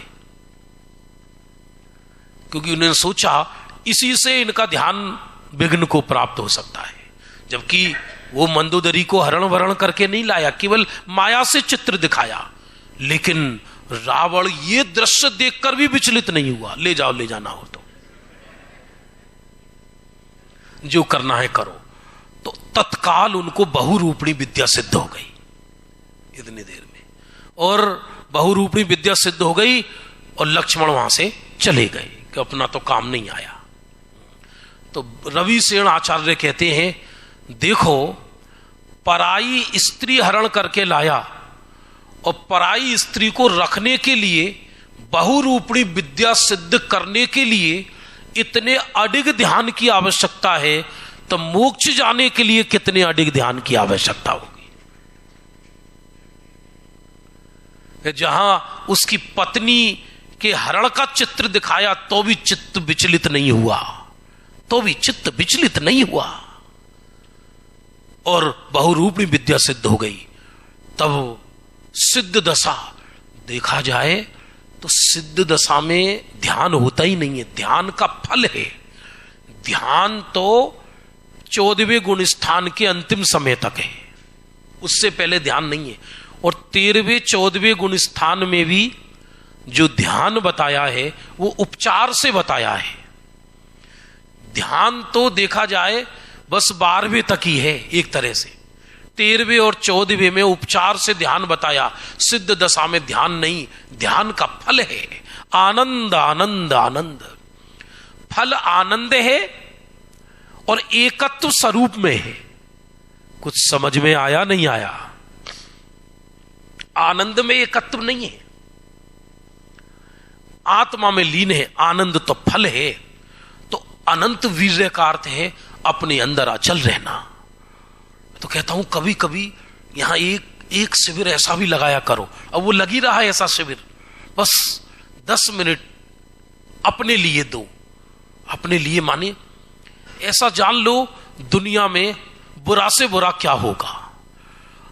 क्योंकि उन्होंने सोचा इसी से इनका ध्यान विघ्न को प्राप्त हो सकता है, जबकि वो मंदोदरी को हरण वरण करके नहीं लाया, केवल माया से चित्र दिखाया। लेकिन रावण ये दृश्य देखकर भी विचलित नहीं हुआ, ले जाओ, ले जाना हो तो जो करना है करो। तो तत्काल उनको बहुरूपणी विद्या सिद्ध हो गई इतनी देर में, और बहुरूपणी विद्या सिद्ध हो गई और लक्ष्मण वहां से चले गए कि अपना तो काम नहीं आया। तो रविसेन आचार्य कहते हैं, देखो पराई स्त्री हरण करके लाया और पराई स्त्री को रखने के लिए, बहुरूपणी विद्या सिद्ध करने के लिए इतने अडिग ध्यान की आवश्यकता है, तो मोक्ष जाने के लिए कितने अडिग ध्यान की आवश्यकता होगी। जहां उसकी पत्नी के हरण का चित्र दिखाया तो भी चित्त विचलित नहीं हुआ, और बहुरूपणी विद्या सिद्ध हो गई। तब सिद्ध दशा देखा जाए तो सिद्ध दशा में ध्यान होता ही नहीं है, ध्यान का फल है। ध्यान तो 14वें गुण स्थान के अंतिम समय तक है, उससे पहले ध्यान नहीं है। और 13वें 14वें गुण स्थान में भी जो ध्यान बताया है वो उपचार से बताया है। ध्यान तो देखा जाए बस 12वें तक ही है एक तरह से, 13वें और 14वें में उपचार से ध्यान बताया, सिद्ध दशा में ध्यान नहीं। ध्यान का फल है आनंद, आनंद, आनंद। फल आनंद है और एकत्व स्वरूप में है। कुछ समझ में आया नहीं आया? आनंद में एकत्व नहीं है, आत्मा में लीन है। आनंद तो फल है। तो अनंत वीर्य का अर्थ है अपने अंदर अचल रहना। तो कहता हूं कभी कभी यहां एक शिविर ऐसा भी लगाया करो। अब वो लगी रहा है ऐसा शिविर, बस 10 मिनट अपने लिए दो। अपने लिए माने ऐसा जान लो दुनिया में बुरा से बुरा क्या होगा।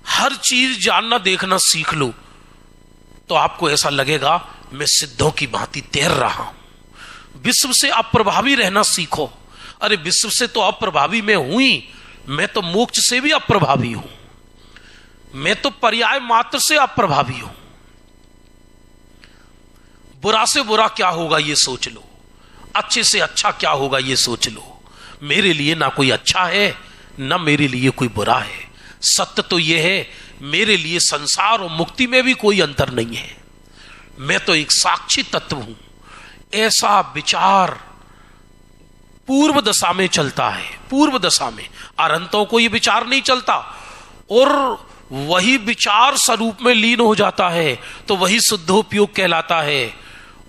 हर चीज जानना देखना सीख लो तो आपको ऐसा लगेगा मैं सिद्धों की भांति तैर रहा हूं। विश्व से अप्रभावी रहना सीखो। अरे विश्व से तो अप्रभावी मैं हूं ही, मैं तो मोक्ष से भी अप्रभावी हूं, मैं तो पर्याय मात्र से अप्रभावी हूं। बुरा से बुरा क्या होगा ये सोच लो, अच्छे से अच्छा क्या होगा ये सोच लो। मेरे लिए ना कोई अच्छा है ना मेरे लिए कोई बुरा है। सत्य तो यह है मेरे लिए संसार और मुक्ति में भी कोई अंतर नहीं है, मैं तो एक साक्षी तत्व हूं। ऐसा विचार पूर्व दशा में चलता है। पूर्व दशा में अरहंतों को यह विचार नहीं चलता और वही विचार स्वरूप में लीन हो जाता है तो वही शुद्धोपयोग कहलाता है।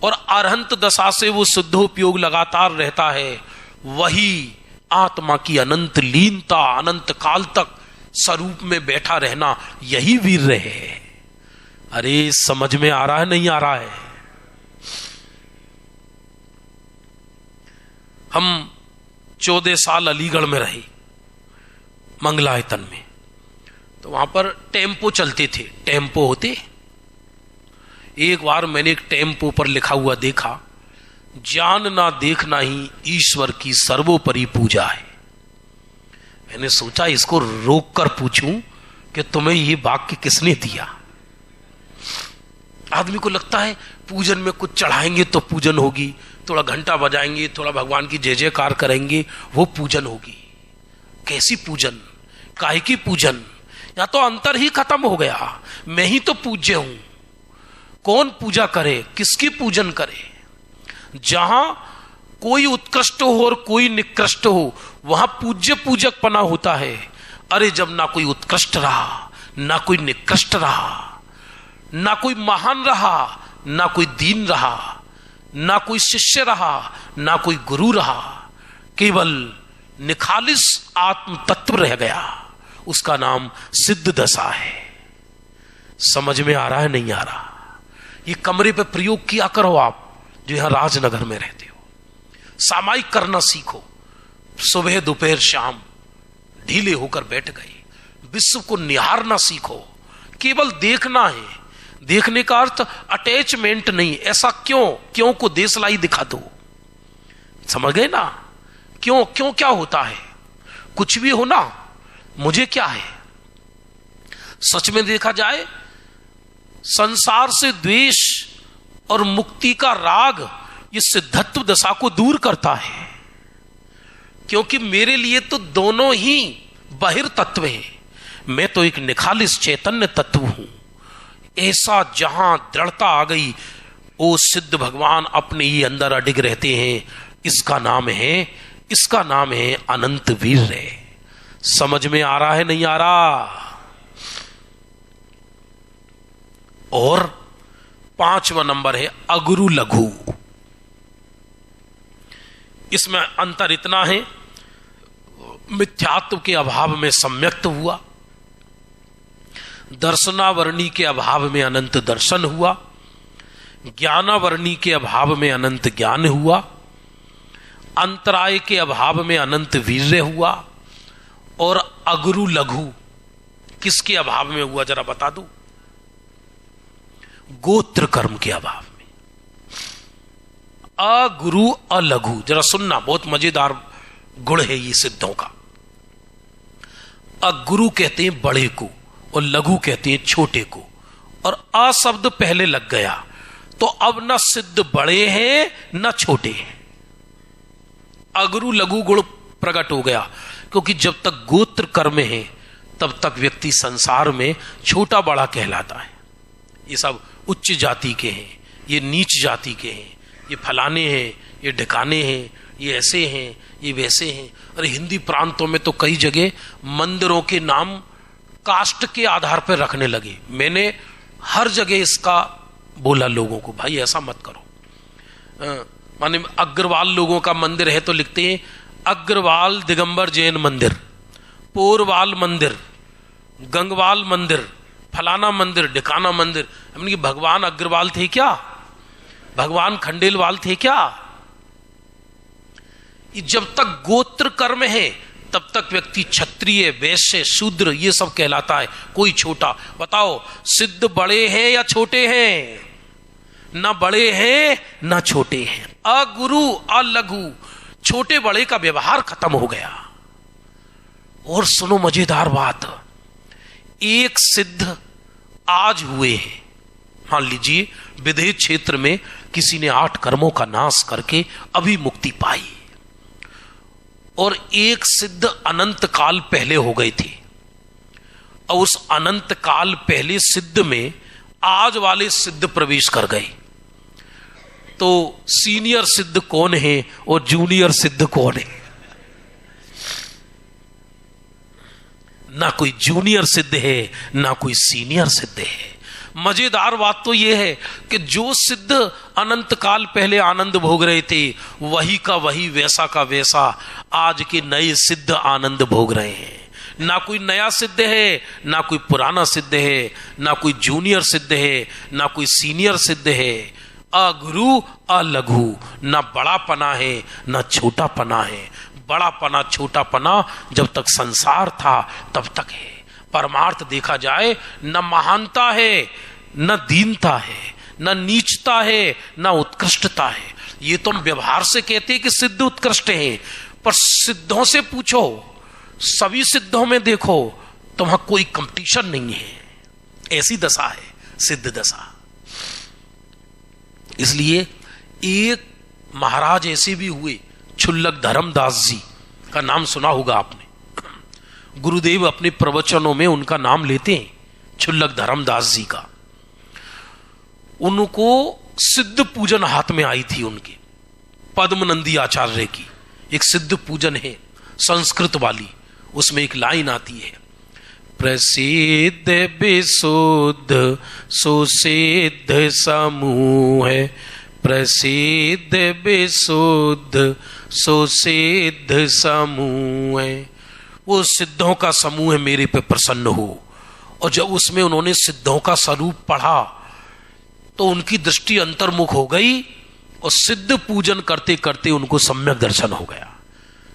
और अरहंत दशा से वो शुद्धोपयोग लगातार रहता है। वही आत्मा की अनंत लीनता, अनंत काल तक स्वरूप में बैठा रहना, यही वीर्य है। अरे समझ में आ रहा है नहीं आ रहा है? हम 14 साल अलीगढ़ में रहे, मंगलायतन में। तो वहां पर टेम्पो चलते थे, टेम्पो होते। एक बार मैंने एक टेम्पो पर लिखा हुआ देखा, जानना देखना ही ईश्वर की सर्वोपरि पूजा है। मैंने सोचा इसको रोक कर पूछूं कि तुम्हें ये वाक्य किसने दिया। आदमी को लगता है पूजन में कुछ चढ़ाएंगे तो पूजन होगी, थोड़ा घंटा बजाएंगे, थोड़ा भगवान की जय जयकार करेंगे, वो पूजन होगी। कैसी पूजन, काहे की पूजन? या तो अंतर ही खत्म हो गया। मैं ही तो पूज्य हूं, कौन पूजा करे, किसकी पूजन करे? जहां कोई उत्कृष्ट हो और कोई निकृष्ट हो वहां पूज्य पूजक पना होता है। अरे जब ना कोई उत्कृष्ट रहा, ना कोई निकृष्ट रहा, ना कोई महान रहा, ना कोई दीन रहा, ना कोई शिष्य रहा, ना कोई गुरु रहा, केवल निखालिस आत्म तत्व रह गया, उसका नाम सिद्ध दशा है। समझ में आ रहा है नहीं आ रहा? ये कमरे पे प्रयोग किया करो आप जो यहां राजनगर में रहते हो। सामायिक करना सीखो। सुबह दोपहर शाम ढीले होकर बैठ गए। विश्व को निहारना सीखो। केवल देखना है, देखने का अर्थ अटैचमेंट नहीं। ऐसा क्यों को देशलाई दिखा दो। समझ गए ना? क्यों क्या होता है? कुछ भी हो ना, मुझे क्या है। सच में देखा जाए संसार से द्वेष और मुक्ति का राग ये सिद्धत्व दशा को दूर करता है। क्योंकि मेरे लिए तो दोनों ही बहिर तत्व है, मैं तो एक निखालिस चैतन्य तत्व हूं। ऐसा जहां दृढ़ता आ गई, वो सिद्ध भगवान अपने ही अंदर अडिग रहते हैं। इसका नाम है अनंत वीर्य। समझ में आ रहा है, नहीं आ रहा? और 5वां नंबर है अगुरु लघु। इसमें अंतर इतना है, मिथ्यात्व के अभाव में सम्यक्त हुआ, दर्शनावरणी के अभाव में अनंत दर्शन हुआ, ज्ञानावरणी के अभाव में अनंत ज्ञान हुआ, अंतराय के अभाव में अनंत वीर्य हुआ, और अगुरु लघु किसके अभाव में हुआ जरा बता दूं? गोत्र कर्म के अभाव में। अगुरु अलघु, जरा सुनना, बहुत मजेदार गुण है ये सिद्धों का। अगुरु कहते हैं बड़े को और लघु कहते हैं छोटे को, और अ शब्द पहले लग गया तो अब न सिद्ध बड़े हैं न छोटे हैं। अगुरु लघु गुण प्रकट हो गया, क्योंकि जब तक गोत्र कर्म है तब तक व्यक्ति संसार में छोटा बड़ा कहलाता है। ये सब उच्च जाति के हैं, ये नीच जाति के हैं, ये फलाने हैं, ये ढकाने हैं, ये ऐसे हैं, ये वैसे हैं। और हिंदी प्रांतों में तो कई जगह मंदिरों के नाम कास्ट के आधार पर रखने लगे। मैंने हर जगह इसका बोला लोगों को, भाई ऐसा मत करो। माने अग्रवाल लोगों का मंदिर है तो लिखते हैं अग्रवाल दिगंबर जैन मंदिर, पोरवाल मंदिर, गंगवाल मंदिर, फलाना मंदिर, ढिकाना मंदिर। हमने कि भगवान अग्रवाल थे क्या? भगवान खंडेलवाल थे क्या? जब तक गोत्र कर्म है तब तक व्यक्ति क्षत्रिय, वैश्य, शूद्र ये सब कहलाता है, कोई छोटा। बताओ सिद्ध बड़े हैं या छोटे हैं? ना बड़े हैं ना छोटे हैं। अगुरु अलघु, छोटे बड़े का व्यवहार खत्म हो गया। और सुनो मजेदार बात, एक सिद्ध आज हुए हैं। मान लीजिए विदेह क्षेत्र में किसी ने 8 कर्मों का नाश करके अभी मुक्ति पाई, और एक सिद्ध अनंत काल पहले हो गए थे, और उस अनंत काल पहले सिद्ध में आज वाले सिद्ध प्रवेश कर गए। तो सीनियर सिद्ध कौन है और जूनियर सिद्ध कौन है? ना कोई जूनियर सिद्ध है ना कोई सीनियर सिद्ध है। मजेदार बात तो यह है कि जो सिद्ध अनंत काल पहले आनंद भोग रहे थे वही का वही, वैसा का वैसा आज के नए सिद्ध आनंद भोग रहे हैं। ना कोई नया सिद्ध है ना कोई पुराना सिद्ध है, ना कोई जूनियर सिद्ध है ना कोई सीनियर सिद्ध है। अगुरु अलघु, ना बड़ा पना है ना छोटा पना है। बड़ा पना छोटा पना जब तक संसार था तब तक है। परमार्थ देखा जाए न महानता है न दीनता है, न नीचता है न उत्कृष्टता है। ये तो हम व्यवहार से कहते हैं कि सिद्ध उत्कृष्ट हैं, पर सिद्धों से पूछो, सभी सिद्धों में देखो तो वहां कोई कंपटीशन नहीं है। ऐसी दशा है सिद्ध दशा। इसलिए एक महाराज ऐसे भी हुए, छुल्लक धर्मदास जी का नाम सुना होगा आपने। गुरुदेव अपने प्रवचनों में उनका नाम लेते हैं, छुल्लक धर्मदास जी का। उनको सिद्ध पूजन हाथ में आई थी उनके, पद्मनंदी आचार्य की एक सिद्ध पूजन है संस्कृत वाली। उसमें एक लाइन आती है, प्रसिद्ध विशुद्ध सुसिद्ध समूह है, प्रसिद्ध विशुद्ध सुसिद्ध समूह है। वो सिद्धों का समूह है, मेरे पे प्रसन्न हो। और जब उसमें उन्होंने सिद्धों का स्वरूप पढ़ा तो उनकी दृष्टि अंतर्मुख हो गई, और सिद्ध पूजन करते करते उनको सम्यक दर्शन हो गया।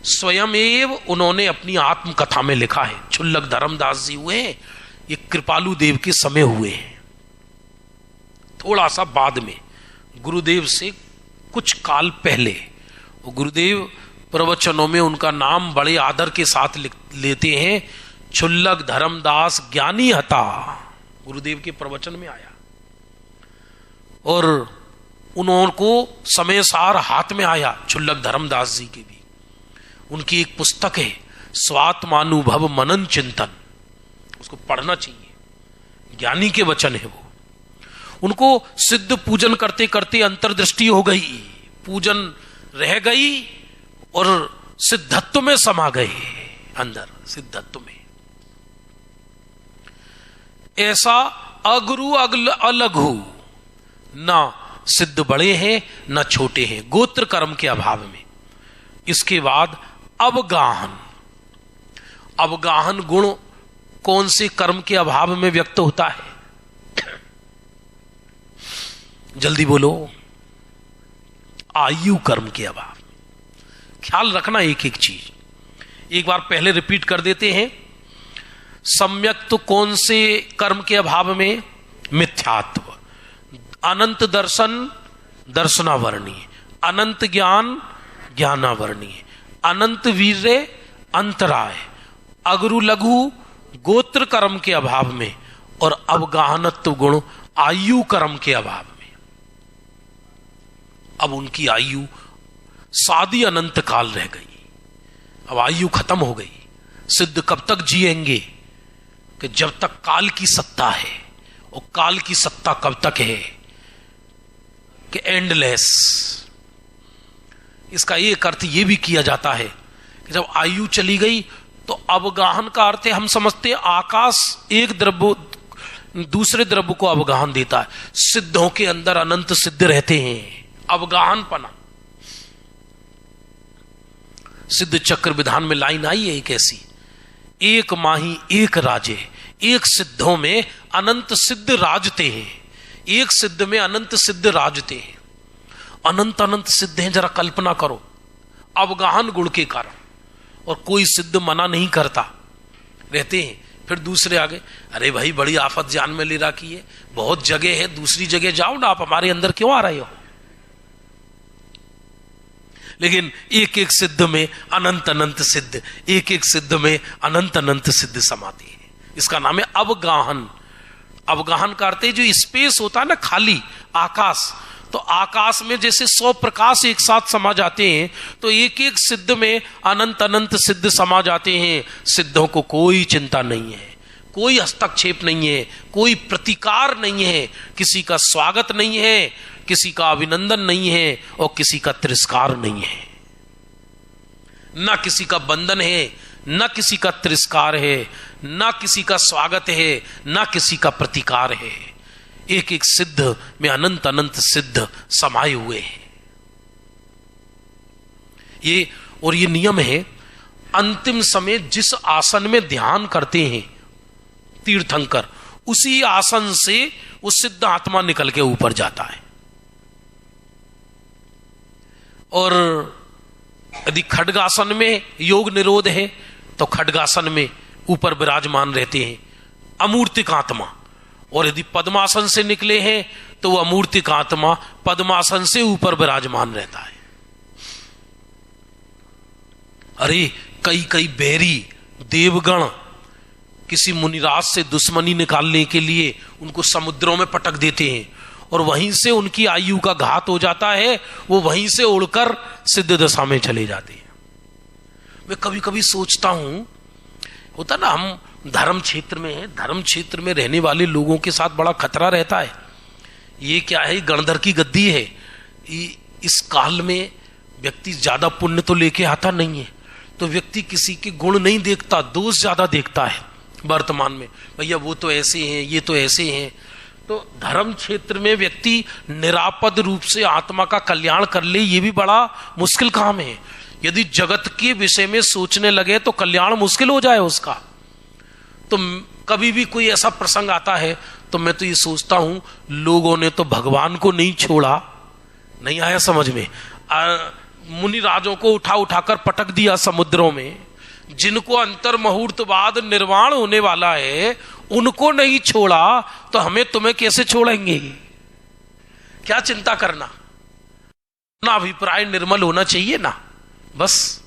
स्वयं एव उन्होंने अपनी आत्मकथा में लिखा है। छुल्लक धर्मदास जी हुए, ये कृपालु देव के समय हुए हैं, थोड़ा सा बाद में, गुरुदेव से कुछ काल पहले। गुरुदेव प्रवचनों में उनका नाम बड़े आदर के साथ लेते हैं, छुल्लक धर्मदास ज्ञानी हता। गुरुदेव के प्रवचन में आया, और उनको समय सार हाथ में आया छुल्लक धर्मदास जी के भी। उनकी एक पुस्तक है स्वात्मानुभव मनन चिंतन, उसको पढ़ना चाहिए, ज्ञानी के वचन है वो। उनको सिद्ध पूजन करते करते अंतर्दृष्टि हो गई, पूजन रह गई और सिद्धत्व में समा गए, अंदर सिद्धत्व में। ऐसा अगुरु अलघु, ना सिद्ध बड़े हैं ना छोटे हैं, गोत्र कर्म के अभाव में। इसके बाद अवगाहन, अवगाहन गुण कौन से कर्म के अभाव में व्यक्त होता है? जल्दी बोलो। आयु कर्म के अभाव। ख्याल रखना एक एक चीज, एक बार पहले रिपीट कर देते हैं। सम्यक तो कौन से कर्म के अभाव में? मिथ्यात्व। अनंत दर्शन दर्शनावरणीय, अनंत ज्ञान ज्ञानावरणीय, अनंत वीर्य अंतराय, अगुरु लघु गोत्र कर्म के अभाव में, और अवगाहनत्व गुण आयु कर्म के अभाव में। अब उनकी आयु सादी अनंत काल रह गई, अब आयु खत्म हो गई। सिद्ध कब तक जिएंगे? कि जब तक काल की सत्ता है। और काल की सत्ता कब तक है? कि एंडलेस। इसका एक अर्थ यह भी किया जाता है कि जब आयु चली गई तो अवगाहन का अर्थ है, हम समझते हैं आकाश एक द्रव्य दूसरे द्रव्य को अवगाहन देता है। सिद्धों के अंदर अनंत सिद्ध रहते हैं, अवगाहन पना। सिद्ध चक्र विधान में लाइन आई है एक ऐसी, एक माही एक राजे। एक सिद्धों में अनंत सिद्ध राजते हैं, एक सिद्ध में अनंत सिद्ध राजते हैं। अनंत अनंत सिद्ध हैं, जरा कल्पना करो, अवगाहन गुण के कारण। और कोई सिद्ध मना नहीं करता, रहते हैं। फिर दूसरे आगे, अरे भाई बड़ी आफत जान में ले रखी है, बहुत जगह है, दूसरी जगह जाओ ना, आप हमारे अंदर क्यों आ रहे हो? लेकिन एक एक सिद्ध में अनंत अनंत सिद्ध, एक एक सिद्ध में अनंत अनंत सिद्ध समाते हैं। इसका नाम है अवगाहन। अवगाहन का अर्थ है जो स्पेस होता है ना, खाली आकाश, तो आकाश में जैसे 100 प्रकाश एक साथ समा जाते हैं, तो एक एक सिद्ध में अनंत अनंत सिद्ध समा जाते हैं। सिद्धों को कोई चिंता नहीं है, कोई हस्तक्षेप नहीं है, कोई प्रतिकार नहीं है, किसी का स्वागत नहीं है, किसी का अभिनंदन नहीं है, और किसी का तिरस्कार नहीं है। ना किसी का बंधन है, ना किसी का तिरस्कार है, ना किसी का स्वागत है, ना किसी का प्रतिकार है। एक एक सिद्ध में अनंत अनंत सिद्ध समाये हुए हैं। ये नियम है। अंतिम समय जिस आसन में ध्यान करते हैं तीर्थंकर, उसी आसन से वो सिद्ध आत्मा निकल के ऊपर जाता है। और यदि खड्गासन में योग निरोध है तो खड्गासन में ऊपर विराजमान रहते हैं अमूर्तिक आत्मा, और यदि पद्मासन से निकले हैं तो वह अमूर्तिक आत्मा पद्मासन से ऊपर विराजमान रहता है। अरे कई कई बैरी देवगण किसी मुनिराज से दुश्मनी निकालने के लिए उनको समुद्रों में पटक देते हैं, और वहीं से उनकी आयु का घात हो जाता है, वो वहीं से उड़कर सिद्ध दशा में चले जाते हैं। मैं कभी कभी सोचता हूं, होता ना, हम धर्म क्षेत्र में हैं, धर्म क्षेत्र में रहने वाले लोगों के साथ बड़ा खतरा रहता है। ये क्या है? गणधर की गद्दी है। इस काल में व्यक्ति ज्यादा पुण्य तो लेके आता नहीं है, तो व्यक्ति किसी के गुण नहीं देखता, दोष ज्यादा देखता है वर्तमान में। भैया वो तो ऐसे हैं, ये तो ऐसे हैं। तो धर्म क्षेत्र में व्यक्ति निरापद रूप से आत्मा का कल्याण कर ले, ये भी बड़ा मुश्किल काम है। यदि जगत के विषय में सोचने लगे तो कल्याण मुश्किल हो जाए उसका। तो कभी भी कोई ऐसा प्रसंग आता है तो मैं तो ये सोचता हूं, लोगों ने तो भगवान को नहीं छोड़ा, नहीं आया समझ में? मुनि राजों को उठा उठाकर पटक दिया समुद्रों में। जिनको अंतर मुहूर्त बाद निर्वाण होने वाला है उनको नहीं छोड़ा, तो हमें तुम्हें कैसे छोड़ेंगे? क्या चिंता करना? अपना अभिप्राय निर्मल होना चाहिए ना, बस।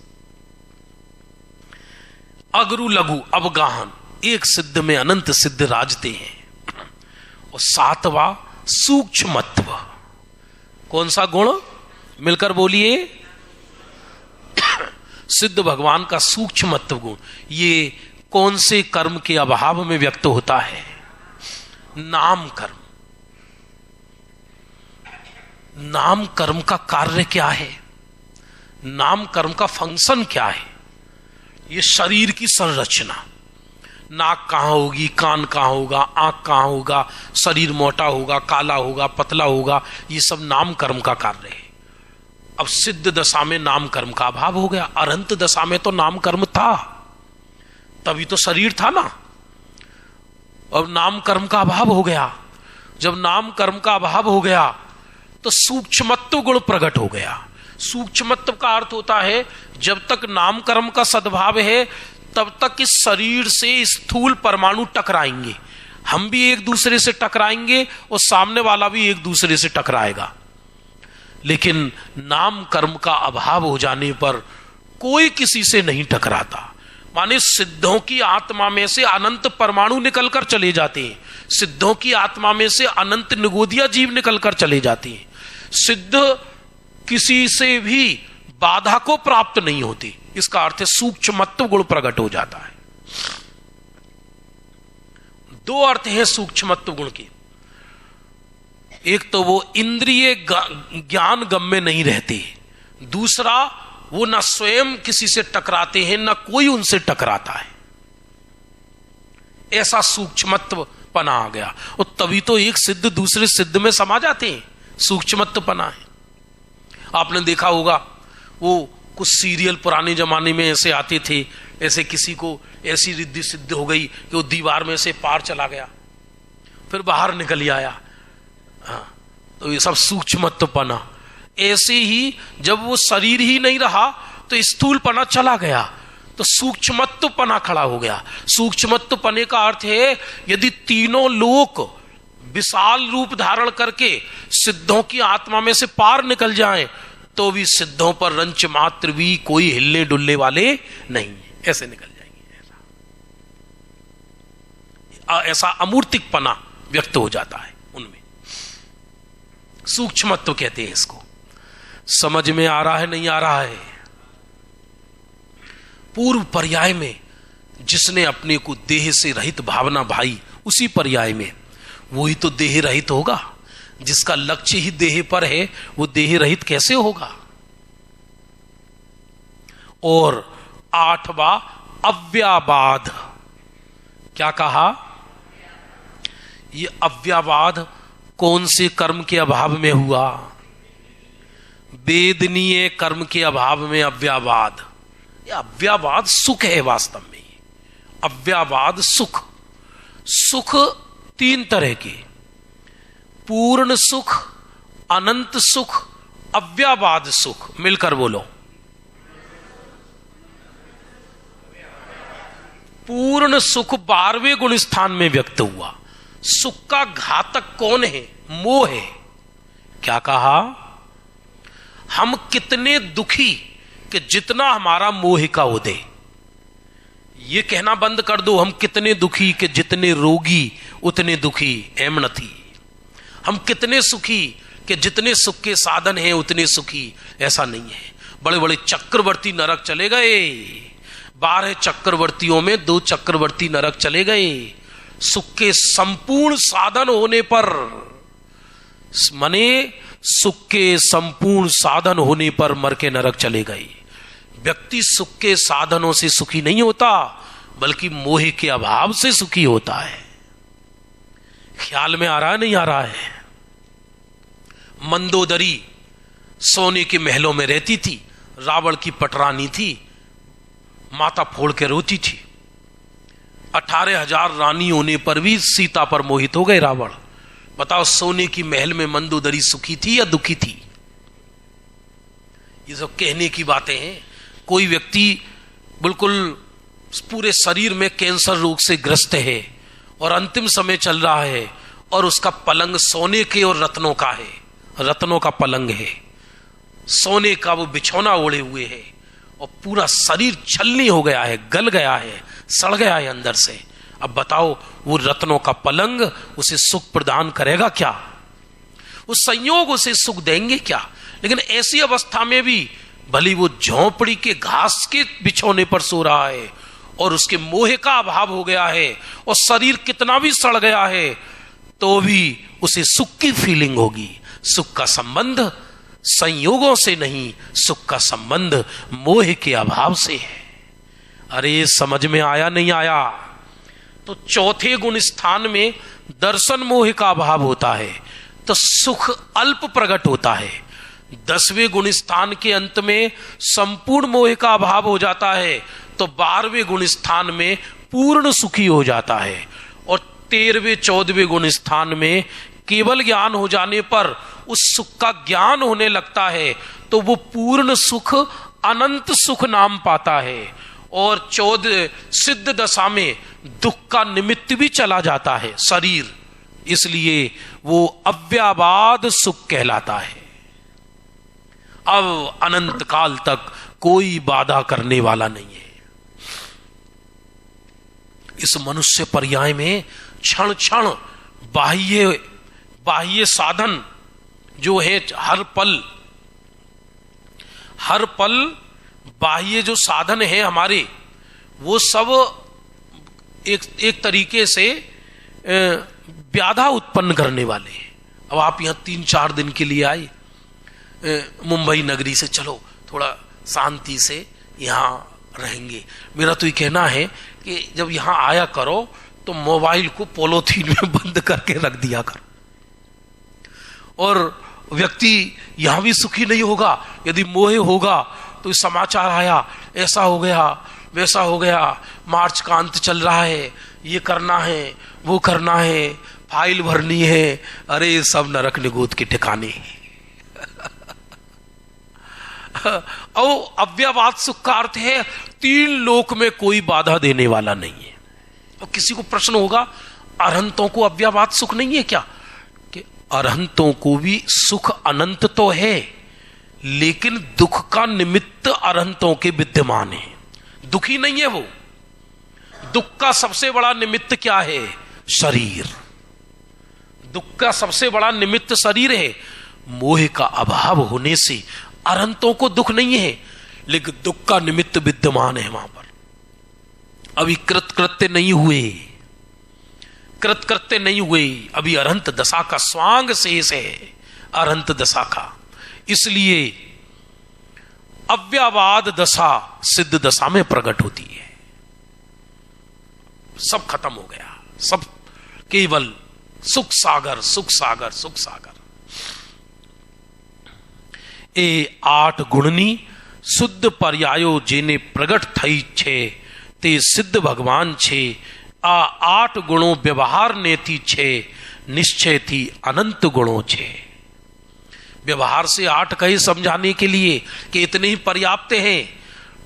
अगुरु लघु अवगाहन, एक सिद्ध में अनंत सिद्ध राजते हैं। और सातवां सूक्ष्मत्व। कौन सा गुण? मिलकर बोलिए। सिद्ध भगवान का सूक्ष्मत्व गुण ये कौन से कर्म के अभाव में व्यक्त होता है? नाम कर्म। नाम कर्म का कार्य क्या है? नाम कर्म का फंक्शन क्या है? ये शरीर की संरचना, नाक कहां होगी, कान कहां होगा, आंख कहां होगा, शरीर मोटा होगा, काला होगा, पतला होगा, ये सब नाम कर्म का कार्य है। अब सिद्ध दशा में नाम कर्म का अभाव हो गया। अनंत दशा में तो नाम कर्म था, तभी तो शरीर था ना। अब नाम कर्म का अभाव हो गया। जब नाम कर्म का अभाव हो गया तो सूक्ष्मत्व गुण प्रकट हो गया। सूक्ष्मत्व का अर्थ होता है जब तक नाम कर्म का सद्भाव है तब तक इस शरीर से स्थूल परमाणु टकराएंगे, हम भी एक दूसरे से टकराएंगे और सामने वाला भी एक दूसरे से टकराएगा। लेकिन नाम कर्म का अभाव हो जाने पर कोई किसी से नहीं टकराता। माने सिद्धों की आत्मा में से अनंत परमाणु निकलकर चले जाते हैं, सिद्धों की आत्मा में से अनंत निगोदिया जीव निकलकर चले जाते हैं। सिद्ध किसी से भी बाधा को प्राप्त नहीं होती। इसका अर्थ है सूक्ष्मत्व गुण प्रकट हो जाता है। दो अर्थ हैं सूक्ष्मत्व गुण के। एक तो वो इंद्रिय ज्ञान गम्य नहीं रहते, दूसरा वो न स्वयं किसी से टकराते हैं न कोई उनसे टकराता है। ऐसा सूक्ष्मत्व पना आ गया और तभी तो एक सिद्ध दूसरे सिद्ध में समा जाते हैं। सूक्ष्मत्व पना है। आपने देखा होगा वो कुछ सीरियल पुराने जमाने में ऐसे आते थे, ऐसे किसी को ऐसी रिद्धि सिद्ध हो गई कि वो दीवार में से पार चला गया, फिर बाहर निकल आया। हाँ, तो ये सब सूक्ष्मत्वपना। ऐसे ही जब वो शरीर ही नहीं रहा तो स्थूलपना चला गया, तो सूक्ष्मत्वपना खड़ा हो गया। सूक्ष्मत्वपने का अर्थ है यदि तीनों लोक विशाल रूप धारण करके सिद्धों की आत्मा में से पार निकल जाएं तो भी सिद्धों पर रंच मात्र भी कोई हिलने डुलने वाले नहीं, ऐसे निकल जाएंगे। ऐसा अमूर्तिकपना व्यक्त हो जाता है उनमें। सूक्ष्मत्व कहते हैं इसको। समझ में आ रहा है नहीं आ रहा है? पूर्व पर्याय में जिसने अपने को देह से रहित भावना भाई, उसी पर्याय में वही तो देह रहित होगा। जिसका लक्ष्य ही देह पर है वो देह रहित कैसे होगा? और 8वां अव्याबाध। क्या कहा? ये अव्याबाध कौन से कर्म के अभाव में हुआ? वेदनीय कर्म के अभाव में अव्याबाद। ये अव्याबाद सुख है वास्तव में। अव्याबाद सुख। सुख 3 तरह के, पूर्ण सुख, अनंत सुख, अव्याबाद सुख। मिलकर बोलो। पूर्ण सुख 12वें गुण स्थान में व्यक्त हुआ। सुख का घातक कौन है? मोह है। क्या कहा? हम कितने दुखी कि जितना हमारा मोह का उदय। ये कहना बंद कर दो हम कितने दुखी कि जितने रोगी उतने दुखी। एम नथी। हम कितने सुखी कि जितने सुख के साधन हैं उतने सुखी। ऐसा नहीं है। बड़े बड़े चक्रवर्ती नरक चले गए। 12 चक्रवर्तियों में 2 चक्रवर्ती नरक चले गए। सुख के संपूर्ण साधन होने पर, माने सुख के संपूर्ण साधन होने पर मर के नरक चले गए। व्यक्ति सुख के साधनों से सुखी नहीं होता बल्कि मोह के अभाव से सुखी होता है। ख्याल में आ रहा है नहीं आ रहा है? मंदोदरी सोने के महलों में रहती थी, रावण की पटरानी थी, माता फोड़ के रोती थी। 18,000 रानी होने पर भी सीता पर मोहित हो गए रावण। बताओ सोने की महल में मंदोदरी सुखी थी या दुखी थी? ये सब कहने की बातें हैं। कोई व्यक्ति बिल्कुल पूरे शरीर में कैंसर रोग से ग्रस्त है और अंतिम समय चल रहा है और उसका पलंग सोने के और रत्नों का है, रत्नों का पलंग है, सोने का वो बिछौना ओढ़े हुए है और पूरा शरीर छलनी हो गया है, गल गया है, सड़ गया है अंदर से। अब बताओ वो रत्नों का पलंग उसे सुख प्रदान करेगा क्या? वो संयोग उसे सुख देंगे क्या? लेकिन ऐसी अवस्था में भी भली वो झोंपड़ी के घास के बिछौने पर सो रहा है और उसके मोह का अभाव हो गया है और शरीर कितना भी सड़ गया है तो भी उसे सुख की फीलिंग होगी। सुख का संबंध संयोगों से नहीं, सुख का संबंध मोह के अभाव से है। अरे समझ में आया नहीं आया? तो चौथे गुण स्थान में दर्शन मोह का अभाव होता है तो सुख अल्प प्रकट होता है। 10वें गुण स्थान के अंत में संपूर्ण मोह का अभाव हो जाता है तो 12वें गुण स्थान में पूर्ण सुखी हो जाता है। और 13वें 14वें गुण स्थान में केवल ज्ञान हो जाने पर उस सुख का ज्ञान होने लगता है तो वो पूर्ण सुख अनंत सुख नाम पाता है। और 14 सिद्ध दशा में दुख का निमित्त भी चला जाता है शरीर, इसलिए वो अव्याबाद सुख कहलाता है। अब अनंत काल तक कोई बाधा करने वाला नहीं है। इस मनुष्य पर्याय में क्षण क्षण बाह्य साधन जो है, हर पल बाह्य जो साधन है हमारे, वो सब एक तरीके से व्याधा उत्पन्न करने वाले हैं। अब आप यहां 3-4 दिन के लिए आए मुंबई नगरी से, चलो थोड़ा शांति से यहां रहेंगे। मेरा तो ये कहना है कि जब यहां आया करो तो मोबाइल को पॉलीथीन में बंद करके रख दिया करो। और व्यक्ति यहां भी सुखी नहीं होगा यदि मोह होगा तो समाचार आया, ऐसा हो गया वैसा हो गया, मार्च का अंत चल रहा है, ये करना है वो करना है, फाइल भरनी है। अरे सब नरक निगोद के ठिकाने। अव्ययवाद सुख का अर्थ है 3 लोक में कोई बाधा देने वाला नहीं है। और किसी को प्रश्न होगा अरहंतों को अव्ययवाद सुख नहीं है क्या? कि अरहंतों को भी सुख अनंत तो है, लेकिन दुख का निमित्त अरहंतों के विद्यमान है। दुखी नहीं है वो। दुख का सबसे बड़ा निमित्त क्या है? शरीर। दुख का सबसे बड़ा निमित्त शरीर है। मोह का अभाव होने से अरहंतों को दुख नहीं है, लेकिन दुख का निमित्त विद्यमान है वहां पर। अभी कृत्य नहीं हुए, अभी अरहंत दशा का स्वांग शेष है, अरहंत दशा का। इसलिए अव्ययवाद दशा सिद्ध दशा में प्रकट होती है। सब खत्म हो गया, सब केवल सुख सागर, सुख सागर, सुख सागर। ए 8 गुणनी शुद्ध पर्यायो जेने प्रगट थई छे ते सिद्ध भगवान छे। आ 8 गुणों व्यवहार ने थी छे, निश्चय थी अनंत गुणों छे। व्यवहार से 8 कहे समझाने के लिए कि इतने ही पर्याप्त हैं,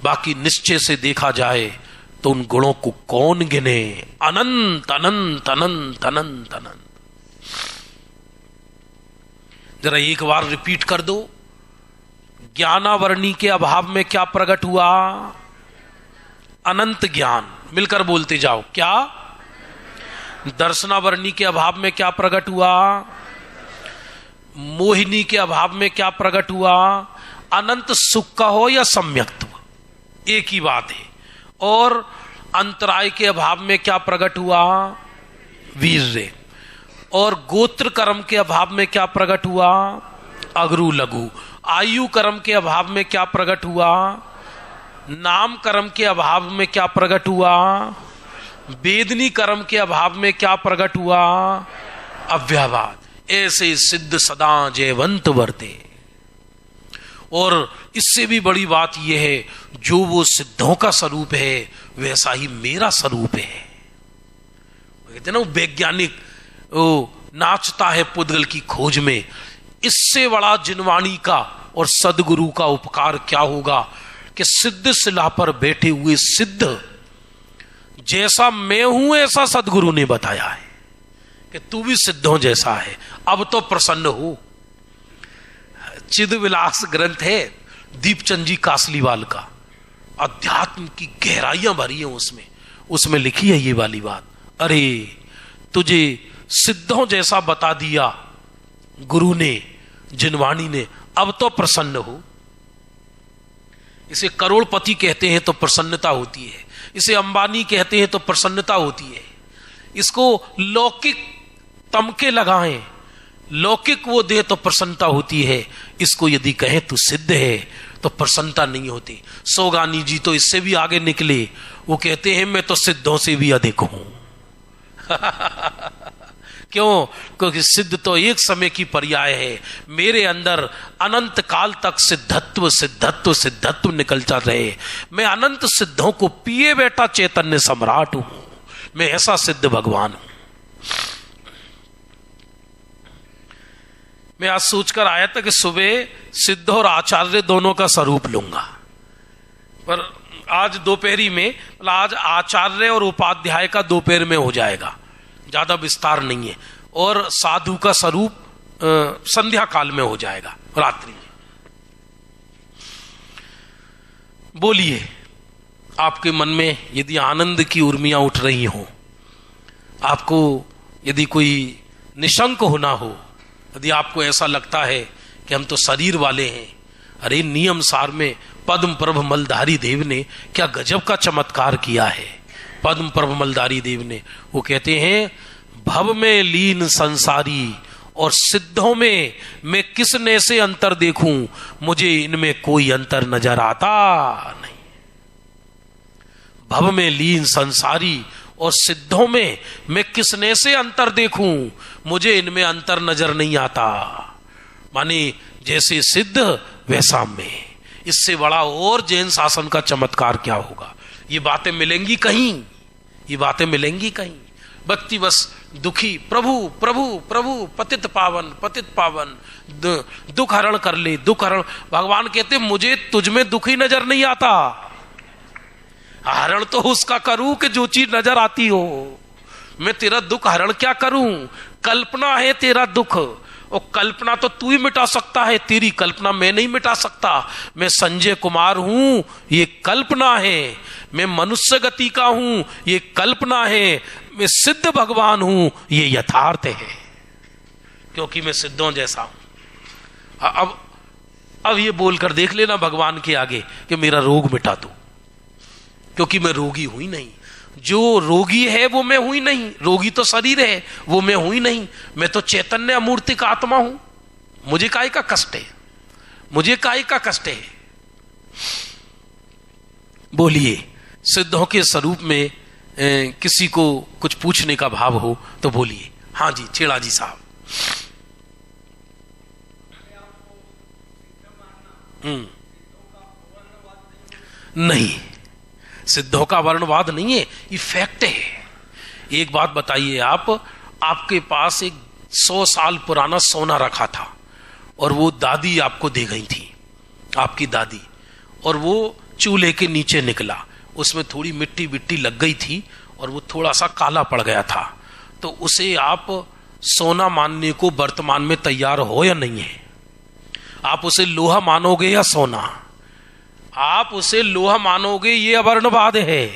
बाकी निश्चय से देखा जाए तो उन गुणों को कौन गिने? अनंत अनंत अनंत अनंत अनंत। जरा एक बार रिपीट कर दो। ज्ञानावरणी के अभाव में क्या प्रकट हुआ? अनंत ज्ञान। मिलकर बोलते जाओ, क्या? दर्शनावरणी के अभाव में क्या प्रकट हुआ? मोहिनी के अभाव में क्या प्रकट हुआ? अनंत सुख का हो या सम्यक्त्व, एक ही बात है। और अंतराय के अभाव में क्या प्रकट हुआ? वीर्य। और गोत्र कर्म के अभाव में क्या प्रकट हुआ? अगरु लघु। आयु कर्म के अभाव में क्या प्रकट हुआ? नाम कर्म के अभाव में क्या प्रकट हुआ? वेदनी कर्म के अभाव में क्या प्रकट हुआ? अव्ययवाद। ऐसे सिद्ध सदा जयवंत वर्ते। और इससे भी बड़ी बात यह है, जो वो सिद्धों का स्वरूप है वैसा ही मेरा स्वरूप है। कहते ना वैज्ञानिक नाचता है पुद्गल की खोज में। इससे बड़ा जिनवाणी का और सदगुरु का उपकार क्या होगा कि सिद्ध शिला पर बैठे हुए सिद्ध, जैसा मैं हूं ऐसा सदगुरु ने बताया है कि तू भी सिद्धों जैसा है, अब तो प्रसन्न हो। चिद विलास ग्रंथ है दीपचंद जी कासलीवाल का, अध्यात्म की गहराइयां भरी हैं उसमें लिखी है ये वाली बात। अरे तुझे सिद्धों जैसा बता दिया गुरु ने, जिनवाणी ने, अब तो प्रसन्न हो। इसे करोड़पति कहते हैं तो प्रसन्नता होती है, इसे अंबानी कहते हैं तो प्रसन्नता होती है। इसको लौकिक तमके लगाएं, लौकिक वो दे तो प्रसन्नता होती है। इसको यदि कहें तो सिद्ध है तो प्रसन्नता नहीं होती। सोगानी जी तो इससे भी आगे निकले, वो कहते हैं मैं तो सिद्धों से भी अधिक हूं। क्यों? क्योंकि सिद्ध तो एक समय की पर्याय है, मेरे अंदर अनंत काल तक सिद्धत्व सिद्धत्व सिद्धत्व निकलता रहे। मैं अनंत सिद्धों को पिए बैठा चैतन्य सम्राट हूं, मैं ऐसा सिद्ध भगवान हूं। मैं आज सोचकर आया था कि सुबह सिद्ध और आचार्य दोनों का स्वरूप लूंगा, पर आज दोपहरी में, आज आचार्य और उपाध्याय का दोपहर में हो जाएगा, ज्यादा विस्तार नहीं है। और साधु का स्वरूप संध्या काल में हो जाएगा, रात्रि में। बोलिए, आपके मन में यदि आनंद की उर्मियां उठ रही हो, आपको यदि कोई निशंक होना हो, यदि आपको ऐसा लगता है कि हम तो शरीर वाले हैं, अरे नियम सार में पद्म प्रभ मलधारी देव ने क्या गजब का चमत्कार किया है। पद्म प्रभ मलधारी देव ने, वो कहते हैं, भव में लीन संसारी और सिद्धों में मैं किसने से अंतर देखूं, मुझे इनमें कोई अंतर नजर आता नहीं। भव में लीन संसारी और सिद्धों में मैं किसने से अंतर देखूं, मुझे इनमें अंतर नजर नहीं आता। माने जैसे सिद्ध वैसा में, इससे बड़ा और जैन शासन का चमत्कार क्या होगा। ये बातें मिलेंगी कहीं, ये बातें मिलेंगी कहीं। व्यक्ति बस दुखी, प्रभु प्रभु प्रभु पतित पावन दुख हरण कर ले, दुख हरण। भगवान कहते मुझे तुझ में दुखी नजर नहीं आता, हरण तो उसका करूं कि जो चीज नजर आती हो। मैं तेरा दुख हरण क्या करूं? कल्पना है तेरा दुख, और कल्पना तो तू ही मिटा सकता है, तेरी कल्पना मैं नहीं मिटा सकता। मैं संजय कुमार हूं, ये कल्पना है। मैं मनुष्य गति का हूं, ये कल्पना है। मैं सिद्ध भगवान हूं, ये यथार्थ है, क्योंकि मैं सिद्धों जैसा हूं। अब ये बोलकर देख लेना भगवान के आगे कि मेरा रोग मिटा दो, क्योंकि मैं रोगी हूं ही नहीं। जो रोगी है वो मैं हूं ही नहीं, रोगी तो शरीर है, वो मैं हूं ही नहीं। मैं तो चैतन्य अमूर्तिक आत्मा हूं। मुझे काहे का कष्ट है, मुझे काहे का कष्ट है। बोलिए, सिद्धों के स्वरूप में किसी को कुछ पूछने का भाव हो तो बोलिए। हाँ जी, छेड़ा जी साहब। नहीं, सिद्धों का वर्णवाद नहीं है, ये फैक्ट है। एक बात बताइए, आपके पास एक 100 साल पुराना सोना रखा था और वो दादी आपको दे गई थी, आपकी दादी, और वो चूल्हे के नीचे निकला, उसमें थोड़ी मिट्टी विट्टी लग गई थी और वो थोड़ा सा काला पड़ गया था। तो उसे आप सोना मानने को वर्तमान में तैयार हो या नहीं है? आप उसे लोहा मानोगे या सोना? आप उसे लोहा मानोगे, ये अवर्णवाद है।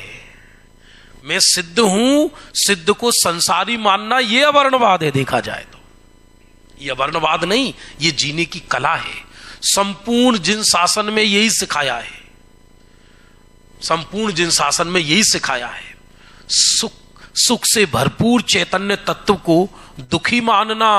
मैं सिद्ध हूं, सिद्ध को संसारी मानना ये अवर्णवाद है। देखा जाए तो ये अवर्णवाद नहीं, ये जीने की कला है। संपूर्ण जिन शासन में यही सिखाया है, संपूर्ण जिन शासन में यही सिखाया है। सुख से भरपूर चैतन्य तत्व को दुखी मानना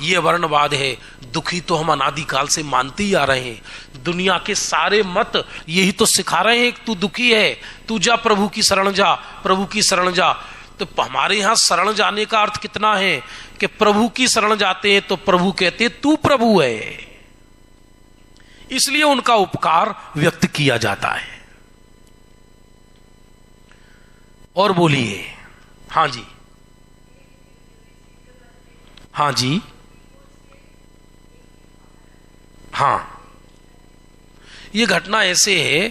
यह वर्णवाद है। दुखी तो हम अनादिकाल से मानते ही आ रहे हैं। दुनिया के सारे मत यही तो सिखा रहे हैं कि तू दुखी है, तू जा प्रभु की शरण जा, प्रभु की शरण जा। तो हमारे यहां शरण जाने का अर्थ कितना है कि प्रभु की शरण जाते हैं तो प्रभु कहते तू प्रभु है, इसलिए उनका उपकार व्यक्त किया जाता है। और बोलिए। हाँ जी, हाँ जी, हाँ। ये घटना ऐसे है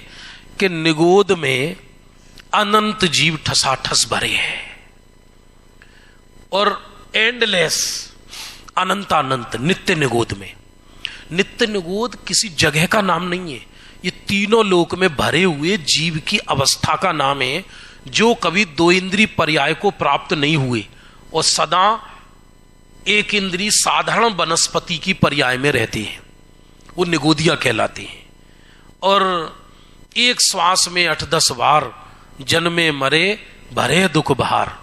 कि निगोद में अनंत जीव ठसाठस भरे हैं और एंडलेस, अनंत अनंत नित्य निगोद में। नित्य निगोद किसी जगह का नाम नहीं है, ये तीनों लोक में भरे हुए जीव की अवस्था का नाम है, जो कभी दो इंद्रिय पर्याय को प्राप्त नहीं हुए और सदा एक इंद्रिय साधारण वनस्पति की पर्याय में रहते हैं, वो निगोदिया कहलाते हैं। और एक श्वास में 8-10 बार जन्मे मरे भरे दुख भार।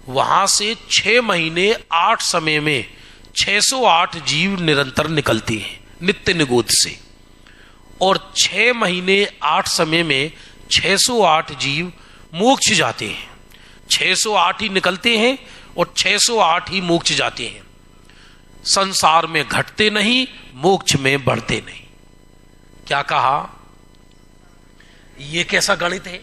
वहां से 6 महीने 8 समय में 608 जीव निरंतर निकलते हैं नित्य निगोद से, और 6 महीने 8 समय में 608 जीव मोक्ष जाते हैं। 608 ही निकलते हैं और 608 ही मोक्ष जाते हैं। संसार में घटते नहीं, मोक्ष में बढ़ते नहीं। क्या कहा? यह कैसा गणित है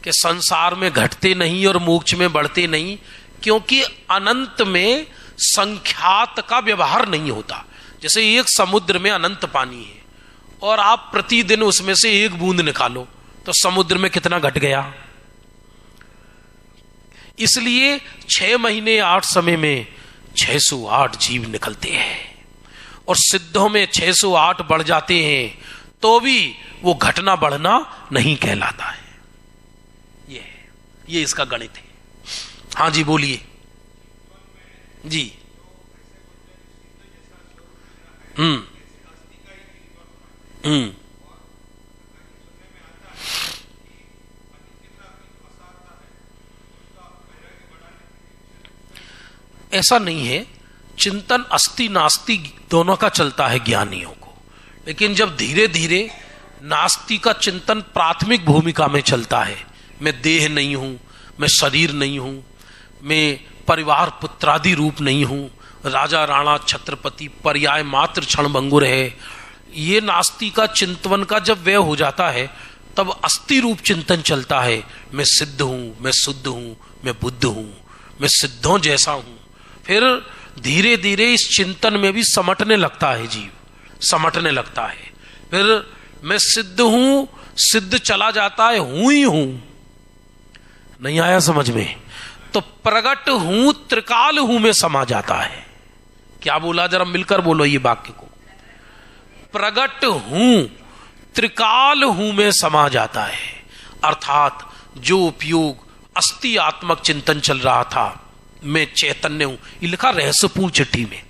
कि संसार में घटते नहीं और मोक्ष में बढ़ते नहीं? क्योंकि अनंत में संख्यात का व्यवहार नहीं होता। जैसे एक समुद्र में अनंत पानी है और आप प्रतिदिन उसमें से एक बूंद निकालो तो समुद्र में कितना घट गया। इसलिए 6 महीने 8 समय में 608 जीव निकलते हैं, और सिद्धों में 608 बढ़ जाते हैं तो भी वो घटना बढ़ना नहीं कहलाता है। ये इसका गणित है। हाँ जी बोलिए जी। ऐसा नहीं है, चिंतन अस्ति नास्ति दोनों का चलता है ज्ञानियों को, लेकिन जब धीरे धीरे नास्ति का चिंतन प्राथमिक भूमिका में चलता है, मैं देह नहीं हूं, मैं शरीर नहीं हूं, मैं परिवार पुत्रादि रूप नहीं हूं, राजा राणा छत्रपति पर्याय मात्र क्षणभंगुर है, ये नास्ति का चिंतन का जब व्यय हो जाता है तब अस्थि रूप चिंतन चलता है। मैं सिद्ध हूं, मैं शुद्ध हूं, मैं बुद्ध हूं, मैं सिद्धों जैसा हूं। फिर धीरे धीरे इस चिंतन में भी समटने लगता है जीव, समटने लगता है। फिर मैं सिद्ध हूं, सिद्ध चला जाता है, हूं ही हूं। नहीं आया समझ में? तो प्रगट हूं, त्रिकाल हूं में समा जाता है। क्या बोला, जरा मिलकर बोलो ये वाक्य को। प्रगट हूं, त्रिकाल हूं में समा जाता है। अर्थात जो उपयोग अस्थि आत्मक चिंतन चल रहा था, मैं चैतन्य हूं, ये लिखा रहस्यपूर्ण चिट्ठी में।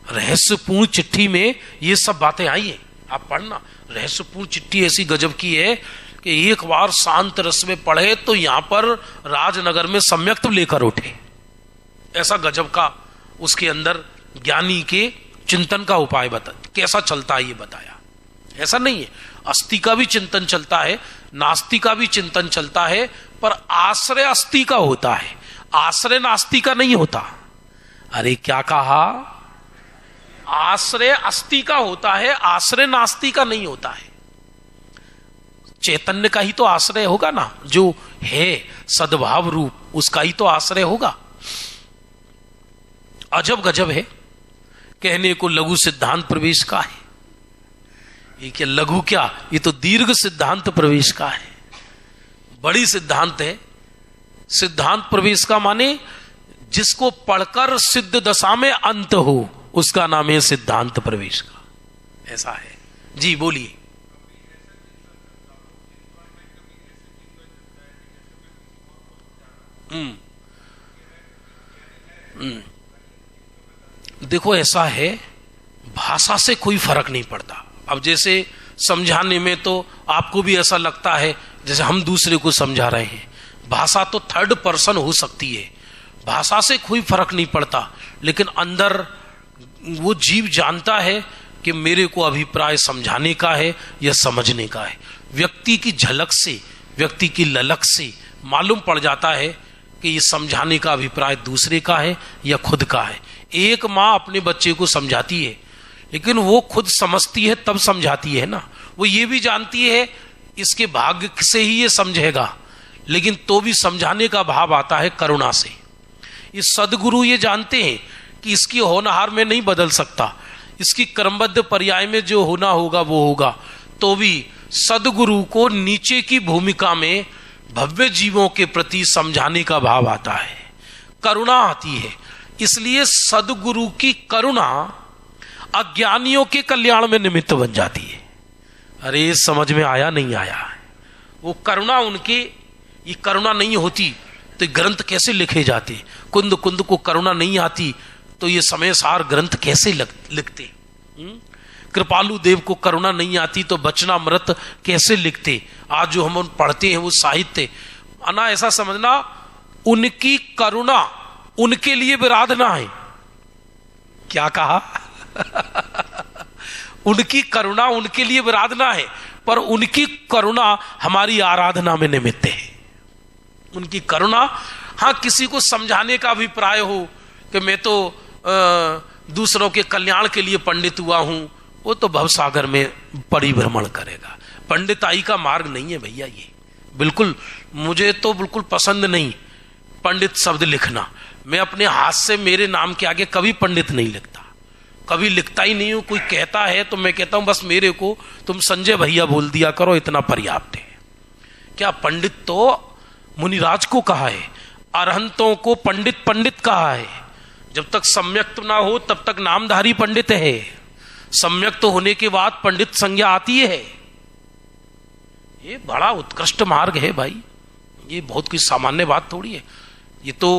रहस्यपूर्ण चिट्ठी में ये सब बातें आई है, आप पढ़ना। रहस्यपूर्ण चिट्ठी ऐसी गजब की है कि एक बार शांत रस में पढ़े तो यहां पर राजनगर में सम्यक्त लेकर उठे। ऐसा गजब का उसके अंदर ज्ञानी के चिंतन का उपाय बता, कैसा चलता है ये बताया। ऐसा नहीं है, अस्थि का भी चिंतन चलता है, नास्ति का भी चिंतन चलता है, पर आश्रय अस्थि का होता है, आश्रय नास्ति का नहीं होता। अरे क्या कहा? आश्रय अस्थि का होता है, आश्रय नास्ति का नहीं होता है। चैतन्य का ही तो आश्रय होगा ना, जो है सद्भाव रूप, उसका ही तो आश्रय होगा। अजब गजब है, कहने को लघु सिद्धांत प्रवेश का है। ये क्या लघु, क्या ये तो दीर्घ सिद्धांत प्रवेश का है, बड़ी सिद्धांत है। सिद्धांत प्रवेश का माने जिसको पढ़कर सिद्ध दशा में अंत हो, उसका नाम है सिद्धांत प्रवेश का। ऐसा है जी, बोलिए। देखो ऐसा है, भाषा से कोई फर्क नहीं पड़ता। अब जैसे समझाने में तो आपको भी ऐसा लगता है जैसे हम दूसरे को समझा रहे हैं। भाषा तो थर्ड पर्सन हो सकती है, भाषा से कोई फर्क नहीं पड़ता, लेकिन अंदर वो जीव जानता है कि मेरे को अभिप्राय समझाने का है या समझने का है। व्यक्ति की झलक से, व्यक्ति की ललक से मालूम पड़ जाता है कि ये समझाने का अभिप्राय दूसरे का है या खुद का है। एक माँ अपने बच्चे को समझाती है, लेकिन वो खुद समझती है तब समझाती है ना। वो ये भी जानती है इसके भाग्य से ही ये समझेगा, लेकिन तो भी समझाने का भाव आता है करुणा से। ये सदगुरु ये जानते हैं कि इसकी होनहार में नहीं बदल सकता, इसकी क्रमबद्ध पर्याय में जो होना होगा वो होगा, तो भी सदगुरु को नीचे की भूमिका में भव्य जीवों के प्रति समझाने का भाव आता है, करुणा आती है। इसलिए सदगुरु की करुणा अज्ञानियों के कल्याण में निमित्त बन जाती है। अरे समझ में आया नहीं आया? वो करुणा उनके, ये करुणा नहीं होती तो ग्रंथ कैसे लिखे जाते? कुंद कुंद को करुणा नहीं आती तो ये समय सार ग्रंथ कैसे लिखते? कृपालु देव को करुणा नहीं आती तो वचनामृत कैसे लिखते। आज जो हम पढ़ते हैं वो साहित्य अना, ऐसा समझना उनकी करुणा उनके लिए विराधना है। क्या कहा? उनकी करुणा उनके लिए विराधना है, पर उनकी करुणा हमारी आराधना में निमित्त है। उनकी करुणा, हाँ किसी को समझाने का अभिप्राय हो कि मैं तो दूसरों के कल्याण के लिए पंडित हुआ हूं, वो तो भवसागर में परिभ्रमण करेगा। पंडिताई का मार्ग नहीं है भैया ये। बिल्कुल मुझे तो बिल्कुल पसंद नहीं पंडित शब्द लिखना। मैं अपने हाथ से मेरे नाम के आगे कभी पंडित नहीं लिखता, कभी लिखता ही नहीं हूं। कोई कहता है तो मैं कहता हूं बस मेरे को तुम संजय भैया बोल दिया करो, इतना पर्याप्त है। क्या पंडित तो मुनिराज को कहा है, अरहंतों को पंडित पंडित कहा है। जब तक सम्यक्त ना हो तब तक नामधारी पंडित है, सम्यक्त होने के बाद पंडित संज्ञा आती है। ये बड़ा उत्कृष्ट मार्ग है भाई, ये बहुत कोई सामान्य बात थोड़ी है। ये तो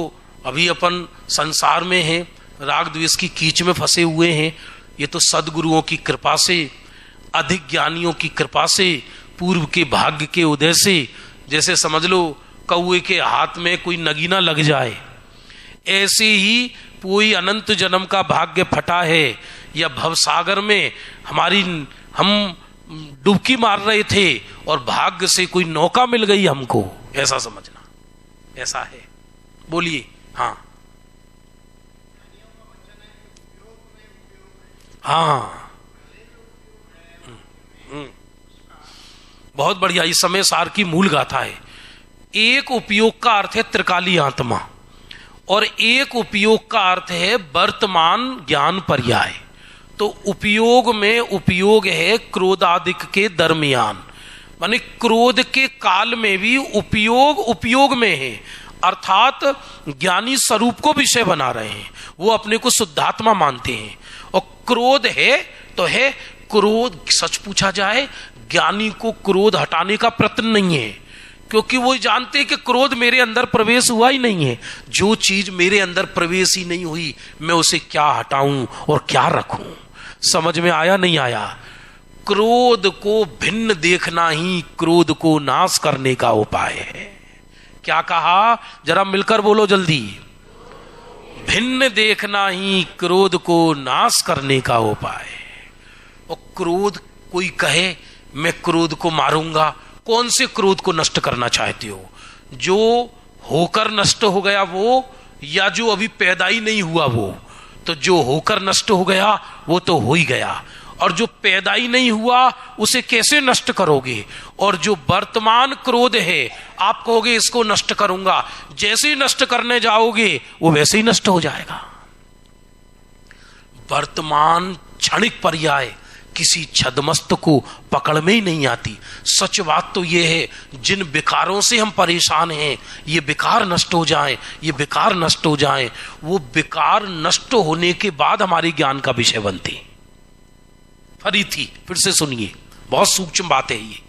अभी अपन संसार में हैं, राग द्वेष की कीच में फंसे हुए हैं। ये तो सदगुरुओं की कृपा से, अधिक ज्ञानियों की कृपा से, पूर्व के भाग्य के उदय से, जैसे समझ लो कौए के हाथ में कोई नगीना लग जाए, ऐसे ही कोई अनंत जन्म का भाग्य फटा है, या भवसागर में हम डुबकी मार रहे थे और भाग्य से कोई नौका मिल गई हमको, ऐसा समझना। ऐसा है। बोलिए। हाँ हाँ, बहुत बढ़िया। इस समय सार की मूल गाथा है। एक उपयोग का अर्थ है त्रिकाली आत्मा, और एक उपयोग का अर्थ है वर्तमान ज्ञान पर्याय। तो उपयोग में उपयोग है क्रोधादिक के दरमियान, माने क्रोध के काल में भी उपयोग उपयोग में है, अर्थात ज्ञानी स्वरूप को विषय बना रहे हैं, वो अपने को शुद्धात्मा मानते हैं। और क्रोध है तो है, क्रोध सच पूछा जाए ज्ञानी को क्रोध हटाने का प्रयत्न नहीं है, क्योंकि वो जानते हैं कि क्रोध मेरे अंदर प्रवेश हुआ ही नहीं है। जो चीज मेरे अंदर प्रवेश ही नहीं हुई मैं उसे क्या हटाऊं और क्या रखूं। समझ में आया नहीं आया? क्रोध को भिन्न देखना ही क्रोध को नाश करने का उपाय है। क्या कहा? जरा मिलकर बोलो जल्दी। भिन्न देखना ही क्रोध को नाश करने का उपाय है। और क्रोध, कोई कहे मैं क्रोध को मारूंगा, कौन से क्रोध को नष्ट करना चाहते हो? जो होकर नष्ट हो गया वो, या जो अभी पैदा ही नहीं हुआ वो? तो जो होकर नष्ट हो गया वो तो हो ही गया, और जो पैदा ही नहीं हुआ उसे कैसे नष्ट करोगे? और जो वर्तमान क्रोध है आप कहोगे इसको नष्ट करूंगा, जैसे ही नष्ट करने जाओगे वो वैसे ही नष्ट हो जाएगा। वर्तमान क्षणिक पर्याय किसी छदमस्त को पकड़ में ही नहीं आती। सच बात तो यह है, जिन विकारों से हम परेशान हैं ये विकार नष्ट हो जाएं, ये विकार नष्ट हो जाएं, वो विकार नष्ट होने के बाद हमारे ज्ञान का विषय बनते। फिर से सुनिए, बहुत सूक्ष्म बात है ये।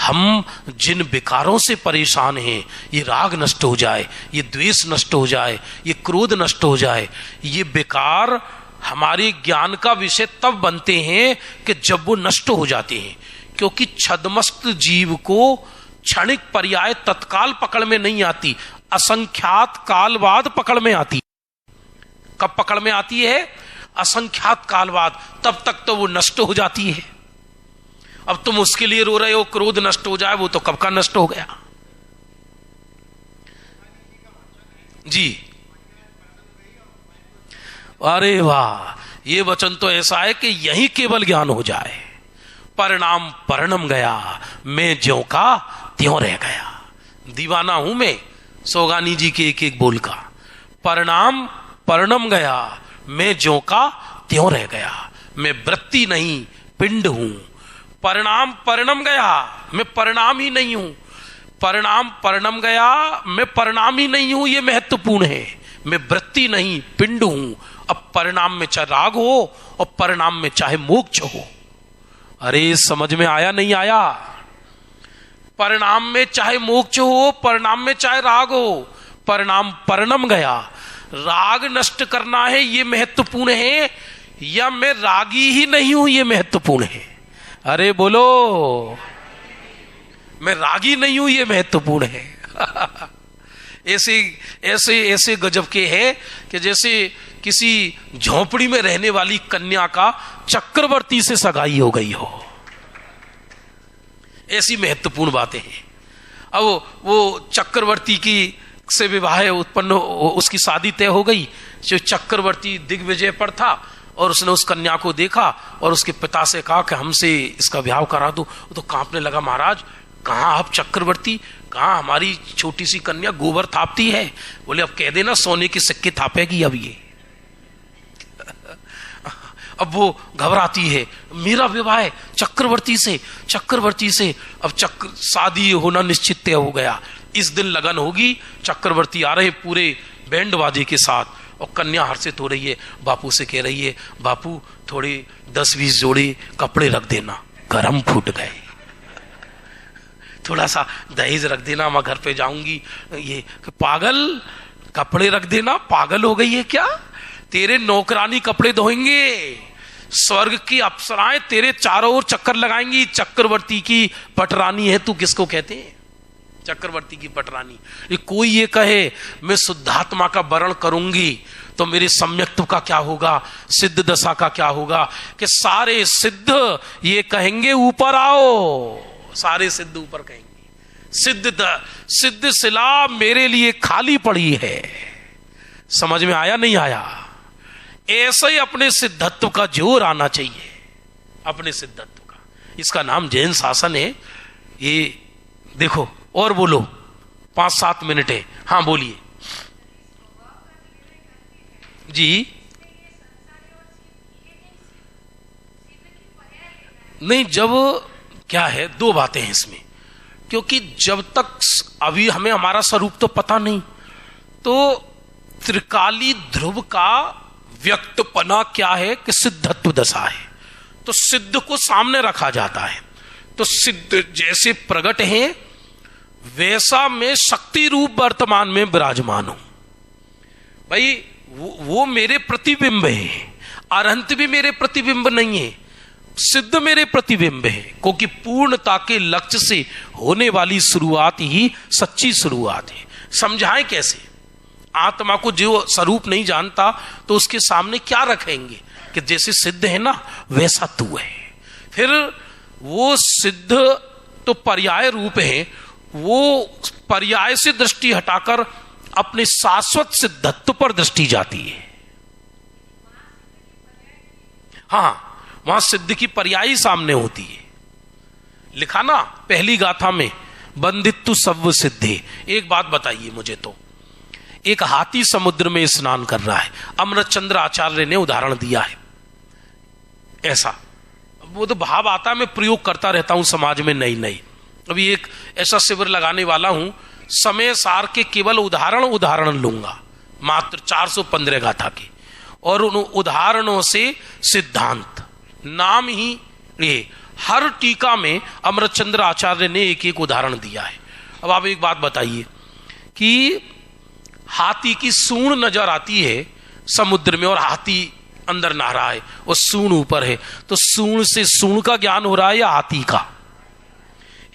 हम जिन विकारों से परेशान हैं, ये राग नष्ट हो जाए, ये द्वेष नष्ट हो जाए, ये क्रोध नष्ट हो जाए, ये विकार हमारे ज्ञान का विषय तब बनते हैं कि जब वो नष्ट हो जाते हैं। क्योंकि छदमस्त जीव को क्षणिक पर्याय तत्काल पकड़ में नहीं आती, असंख्यात काल बाद पकड़ में आती। कब पकड़ में आती है? असंख्यात काल बाद। तब तक तो वो नष्ट हो जाती है। अब तुम उसके लिए रो रहे हो क्रोध नष्ट हो जाए, वो तो कब का नष्ट हो गया। जी, अरे वाह, ये वचन तो ऐसा है कि यही केवल ज्ञान हो जाए। परिणाम परिणम गया, मैं ज्यों का त्यों रह गया। दीवाना हूं मैं सोगानी जी के एक एक बोल का। परिणाम परिणम गया, मैं ज्यों का त्यों रह गया। मैं वृत्ति नहीं पिंड हूं। परिणाम परिणम गया, मैं परिणाम ही नहीं हूं। परिणाम परिणम गया, मैं परिणाम ही नहीं हूं, यह महत्वपूर्ण है। मैं वृत्ति नहीं पिंड हूं। अब परिणाम में चाहे राग हो और परिणाम में चाहे मोक्ष हो। अरे समझ में आया नहीं आया? परिणाम में चाहे मोक्ष हो, परिणाम में चाहे राग हो, परिणाम परिणम गया। राग नष्ट करना है, ये महत्वपूर्ण है या मैं रागी ही नहीं हूं, ये महत्वपूर्ण है। अरे बोलो, मैं रागी नहीं हूं, ये महत्वपूर्ण है। ऐसे ऐसे ऐसे गजब के है कि जैसे किसी झोपड़ी में रहने वाली कन्या का चक्रवर्ती से सगाई हो गई हो, ऐसी महत्वपूर्ण बातें हैं। अब वो चक्रवर्ती की से विवाह उत्पन्न, उसकी शादी तय हो गई। जो चक्रवर्ती दिग्विजय पर था और उसने उस कन्या को देखा और उसके पिता से कहा कि हमसे इसका ब्याह करा दो। वो तो कांपने लगा, महाराज कहाँ आप चक्रवर्ती, कहाँ हमारी छोटी सी कन्या गोबर थापती है। बोले अब कह देना सोने के सिक्के थापेगी अब ये। अब वो घबराती है, मेरा विवाह है चक्रवर्ती से। अब शादी होना निश्चित तय हो गया। इस दिन लगन होगी, चक्रवर्ती आ रहे पूरे बैंड बाजे के साथ और कन्या हर्षित हो रही है। बापू से कह रही है, बापू थोड़े 10-20 जोड़े कपड़े रख देना, गरम फूट गए। थोड़ा सा दहेज रख देना, मैं घर पे जाऊंगी। ये पागल, कपड़े रख देना, पागल हो गई है क्या? तेरे नौकरानी कपड़े धोएंगे, स्वर्ग की अप्सराएं तेरे चारों ओर चक्कर लगाएंगी। चक्रवर्ती की पटरानी है तू, किसको कहते हैं चक्रवर्ती की पटरानी? ये कोई ये कहे मैं शुद्धात्मा का वर्ण करूंगी तो मेरे सम्यक्त्व का क्या होगा, सिद्ध दशा का क्या होगा? कि सारे सिद्ध ये कहेंगे ऊपर आओ, सारे सिद्ध ऊपर कहेंगे सिद्ध शिला मेरे लिए खाली पड़ी है। समझ में आया नहीं आया? ऐसे ही अपने सिद्धत्व का जोर आना चाहिए, अपने सिद्धत्व का। इसका नाम जैन शासन है। ये देखो, और बोलो, 5-7 मिनट है। हाँ बोलिए जी। नहीं, जब क्या है, 2 बातें हैं इसमें। क्योंकि जब तक अभी हमें हमारा स्वरूप तो पता नहीं, तो त्रिकाली ध्रुव का व्यक्तपना क्या है कि सिद्धत्व दशा है, तो सिद्ध को सामने रखा जाता है। तो सिद्ध जैसे प्रकट है वैसा मैं शक्ति रूप वर्तमान में विराजमान हूं। भाई वो मेरे प्रतिबिंब है, अरहंत भी मेरे प्रतिबिंब नहीं है, सिद्ध मेरे प्रतिबिंब है। क्योंकि पूर्णता के लक्ष्य से होने वाली शुरुआत ही सच्ची शुरुआत है। समझाएं कैसे? आत्मा को जो स्वरूप नहीं जानता तो उसके सामने क्या रखेंगे कि जैसे सिद्ध है ना वैसा तू है। फिर वो सिद्ध तो पर्याय रूप है, वो पर्याय से दृष्टि हटाकर अपने शाश्वत सिद्धत्व पर दृष्टि जाती है। हाँ, वहां सिद्ध की पर्यायी सामने होती है। लिखा ना पहली गाथा में, बंदित्व सव्व सिद्धे। एक बात बताइए मुझे, तो एक हाथी समुद्र में स्नान कर रहा है। अमृतचंद्र आचार्य ने उदाहरण दिया है ऐसा। वो तो भाव आता है, मैं प्रयोग करता रहता हूं समाज में नई। अभी एक ऐसा शिविर लगाने वाला हूं, समय सार के केवल उदाहरण लूंगा, मात्र 415 गाथा के, और उन उदाहरणों से सिद्धांत। नाम ही ये, हर टीका में अमृतचंद्र आचार्य ने एक उदाहरण दिया है। अब आप एक बात बताइए कि हाथी की सूंड नजर आती है समुद्र में और हाथी अंदर नहा रहा है और सूंड ऊपर है, तो सूंड से सूंड का ज्ञान हो रहा है या हाथी का?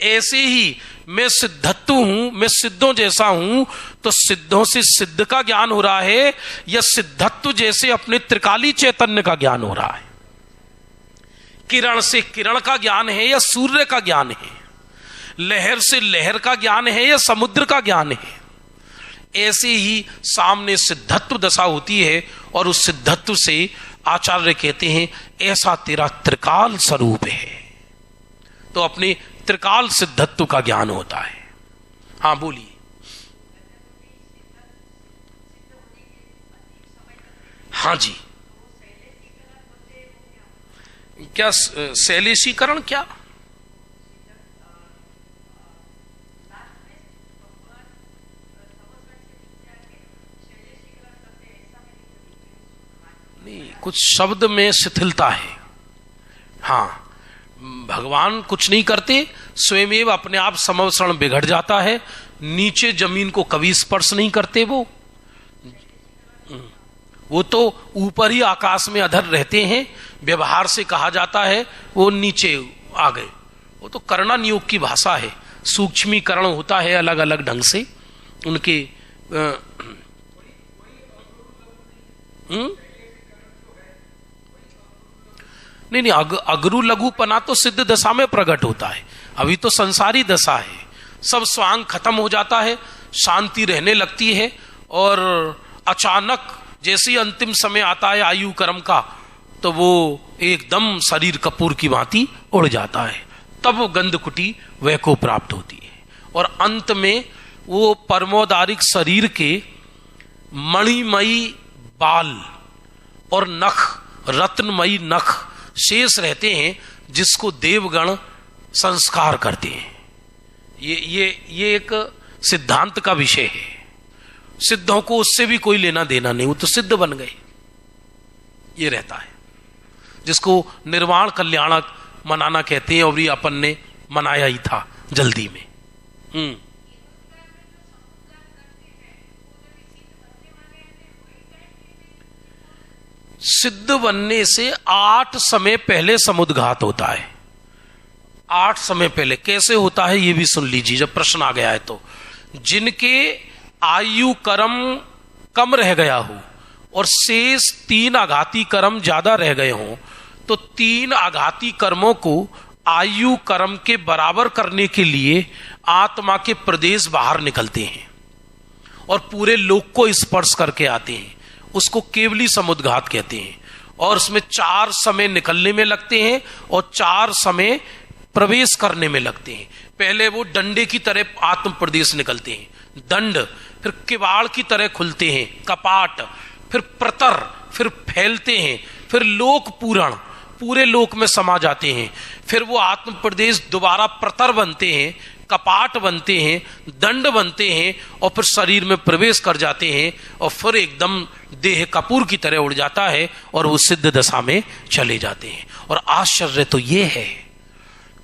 ऐसे ही मैं सिद्धत्व हूं, मैं सिद्धों जैसा हूं, तो सिद्धों से सिद्ध का ज्ञान हो रहा है या सिद्धत्व जैसे अपने त्रिकाली चैतन्य का ज्ञान हो रहा है? किरण से किरण का ज्ञान है या सूर्य का ज्ञान है? लहर से लहर का ज्ञान है या समुद्र का ज्ञान है? ऐसे ही सामने सिद्धत्व दशा होती है और उस सिद्धत्व से आचार्य कहते हैं ऐसा तेरा त्रिकाल स्वरूप है, तो अपने त्रिकाल सिद्धत्व का ज्ञान होता है। हाँ बोलिए। हाँ जी, क्या शैलेशीकरण? क्या नहीं, कुछ शब्द में शिथिलता है। हाँ, भगवान कुछ नहीं करते, स्वयं अपने आप समवसरण बिगड़ जाता है, नीचे जमीन को कभी स्पर्श नहीं करते। वो तो ऊपर ही आकाश में अधर रहते हैं, व्यवहार से कहा जाता है वो नीचे आ गए। वो तो करना नियोग की भाषा है, सूक्ष्मीकरण होता है अलग अलग ढंग से उनके। नहीं, अगरु लघुपना तो सिद्ध दशा में प्रकट होता है, अभी तो संसारी दशा है, सब स्वांग खत्म हो जाता है, शांति रहने लगती है, और अचानक जैसे अंतिम समय आता है आयु कर्म का, तो वो एकदम शरीर कपूर की भांति उड़ जाता है, तब वो गंधकुटी वह को प्राप्त होती है। और अंत में वो परमोदारिक शरीर के मणिमयी बाल और नख, रत्नमयी नख शेष रहते हैं, जिसको देवगण संस्कार करते हैं। ये एक सिद्धांत का विषय है। सिद्धों को उससे भी कोई लेना देना नहीं, वो तो सिद्ध बन गए, ये रहता है, जिसको निर्वाण कल्याणक मनाना कहते हैं, और ये अपन ने मनाया ही था जल्दी में। सिद्ध बनने से 8 समय पहले समुद्घात होता है। 8 समय पहले कैसे होता है ये भी सुन लीजिए, जब प्रश्न आ गया है तो। जिनके आयु कर्म कम रह गया हो और शेष 3 आघाती कर्म ज्यादा रह गए हों, तो 3 आघाती कर्मों को आयु कर्म के बराबर करने के लिए आत्मा के प्रदेश बाहर निकलते हैं और पूरे लोक को स्पर्श करके आते हैं। उसको केवली समुद्घात कहते हैं। और उसमें 4 समय निकलने में लगते हैं और 4 समय प्रवेश करने में लगते हैं। पहले वो डंडे की तरह आत्म प्रदेश निकलते हैं, दंड, फिर किवाड़ की तरह खुलते हैं, कपाट, फिर प्रतर, फिर फैलते हैं, फिर लोक पूरण, पूरे लोक में समा जाते हैं। फिर वो आत्म प्रदेश दोबारा प्रतर बनते हैं, कपाट बनते हैं, दंड बनते हैं, और फिर शरीर में प्रवेश कर जाते हैं, और फिर एकदम देह कपूर की तरह उड़ जाता है और वो सिद्ध दशा में चले जाते हैं। और आश्चर्य तो ये है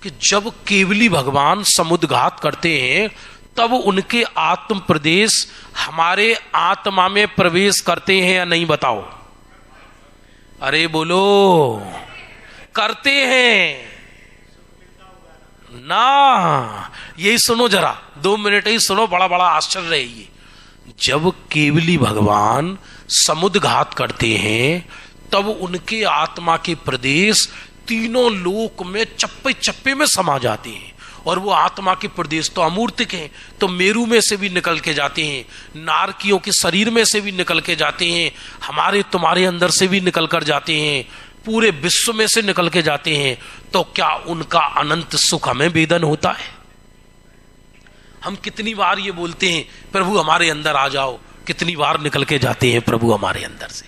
कि जब केवली भगवान समुद्घात करते हैं, तब उनके आत्म प्रदेश हमारे आत्मा में प्रवेश करते हैं या नहीं, बताओ? अरे बोलो, करते हैं ना? यही सुनो जरा, 2 मिनट ही सुनो, बड़ा बड़ा आश्चर्य है ये। जब केवली भगवान समुद्घात करते हैं, तब उनके आत्मा के प्रदेश तीनों लोक में चप्पे चप्पे में समा जाते हैं। और वो आत्मा के प्रदेश तो अमूर्तिक हैं, तो मेरू में से भी निकल के जाते हैं, नारकियों के शरीर में से भी निकल के जाते हैं, हमारे तुम्हारे अंदर से भी निकल कर जाते हैं, पूरे विश्व में से निकल के जाते हैं। तो क्या उनका अनंत सुख हमें वेदन होता है? हम कितनी बार ये बोलते हैं, प्रभु हमारे अंदर आ जाओ, कितनी बार निकल के जाते हैं प्रभु हमारे अंदर से।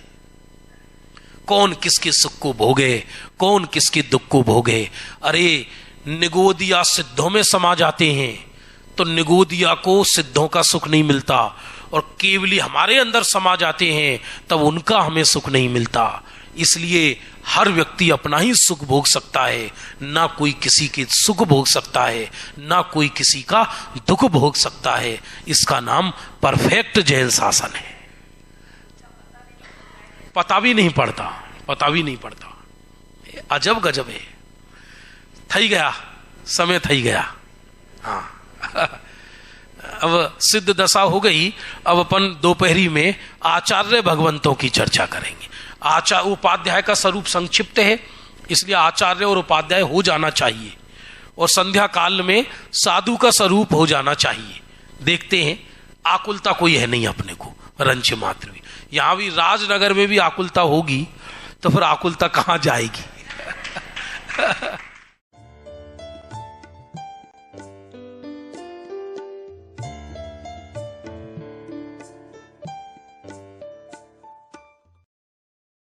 कौन किसके सुख को भोगे, कौन किसके दुख को भोगे। अरे निगोदिया सिद्धों में समा जाते हैं, तो निगोदिया को सिद्धों का सुख नहीं मिलता, और केवली हमारे अंदर समा जाते हैं, तब उनका हमें सुख नहीं मिलता। इसलिए हर व्यक्ति अपना ही सुख भोग सकता है, ना कोई किसी के सुख भोग सकता है, ना कोई किसी का दुख भोग सकता है। इसका नाम परफेक्ट जैन शासन है। पता भी नहीं पड़ता, पता भी नहीं पड़ता। अजब गजब है। थई गया समय, थई गया। हाँ अब सिद्ध दशा हो गई। अब अपन दोपहरी में आचार्य भगवंतों की चर्चा करेंगे। उपाध्याय का स्वरूप संक्षिप्त है, इसलिए आचार्य और उपाध्याय हो जाना चाहिए, और संध्या काल में साधु का स्वरूप हो जाना चाहिए। देखते हैं, आकुलता कोई है नहीं अपने को, रंच मात्र भी। यहां भी राजनगर में भी आकुलता होगी, तो फिर आकुलता कहां जाएगी?